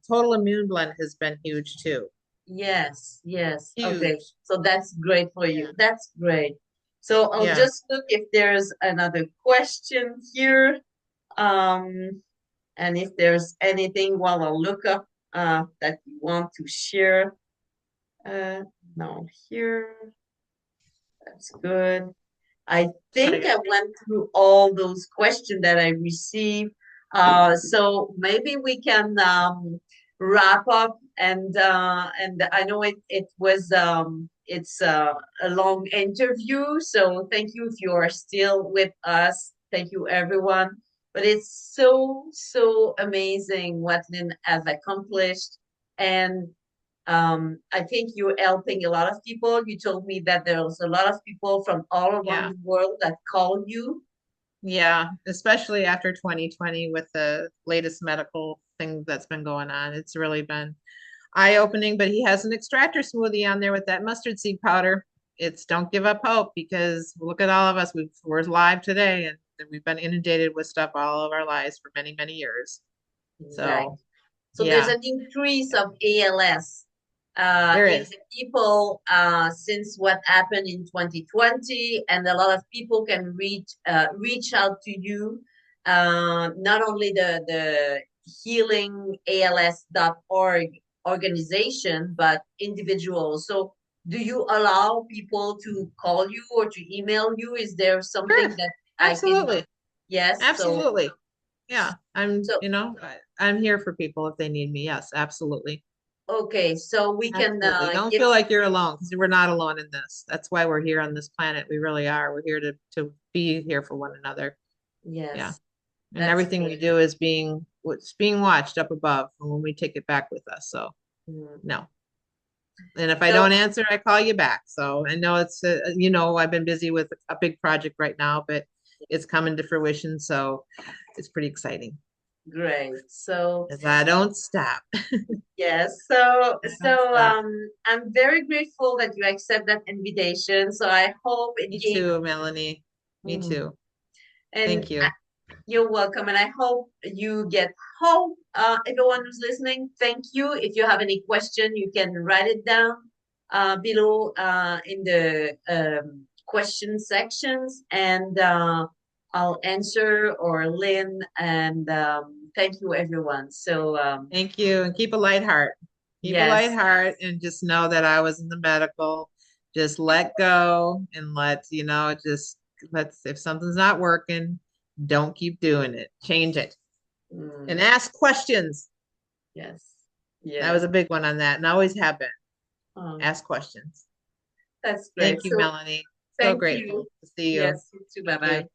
total immune blend has been huge too. yes, yes. Okay. Huge. So that's great for Yeah. you. That's great. So I'll Yeah. just look if there's another question here. Um, and if there's anything while I'll look up that you want to share. Uh, no, here. That's good. I think Right. I went through all those questions that I received. So maybe we can wrap up and I know it was it's a long interview, so thank you if you are still with us. Thank you everyone. But it's so amazing what Lynn has accomplished. And I think you're helping a lot of people. You told me that there's a lot of people from all around Yeah. the world that call you. Yeah. Especially after 2020 with the latest medical thing that's been going on. It's really been eye-opening, but he has an extractor smoothie on there with that mustard seed powder. It's don't give up hope because look at all of us. We're live today and we've been inundated with stuff all of our lives for many, many years. Right. So So there's yeah, an increase of ALS there in is. the people since what happened in 2020, and a lot of people can reach out to you. Not only the healingals.org organization, but individuals. So do you allow people to call you or to email you? Is there Sure. something that I can? Absolutely. Yes. So Absolutely. Yeah. so I'm here for people if they need me. Yes, absolutely. okay. So we can Absolutely. Don't give. feel like you're alone because we're not alone in this. That's why we're here on this planet. We really are. We're here to be here for one another. Yeah. Yes, And that's everything we great. do is being watched up above when we take it back with us. So Mhm. no. And if I So, don't answer, I call you back. So I know I've been busy with a big project right now, but it's coming to fruition. So it's pretty exciting great. So, as I don't stop. yes. So, I don't stop. I'm very grateful that you accept that invitation. So I hope it Me gave. too, Melanie. Me Mhm. too. And Thank you. you're welcome. And I hope you get hope. Everyone who's listening, thank you. If you have any question, you can write it down below in the question sections, and I'll answer or Lynn. And thank you, everyone. So Thank you. And keep a light heart. Keep a light yes, heart and just know that I was in the medical. Just let go and if something's not working, don't keep doing it. Change it and mm, ask questions. yes, That was yes. a big one on that and always have been. Um, Ask questions. that's great. Thank you, So Melanie. So thank grateful you. to see you. Yes, you too. Bye Thank you. bye.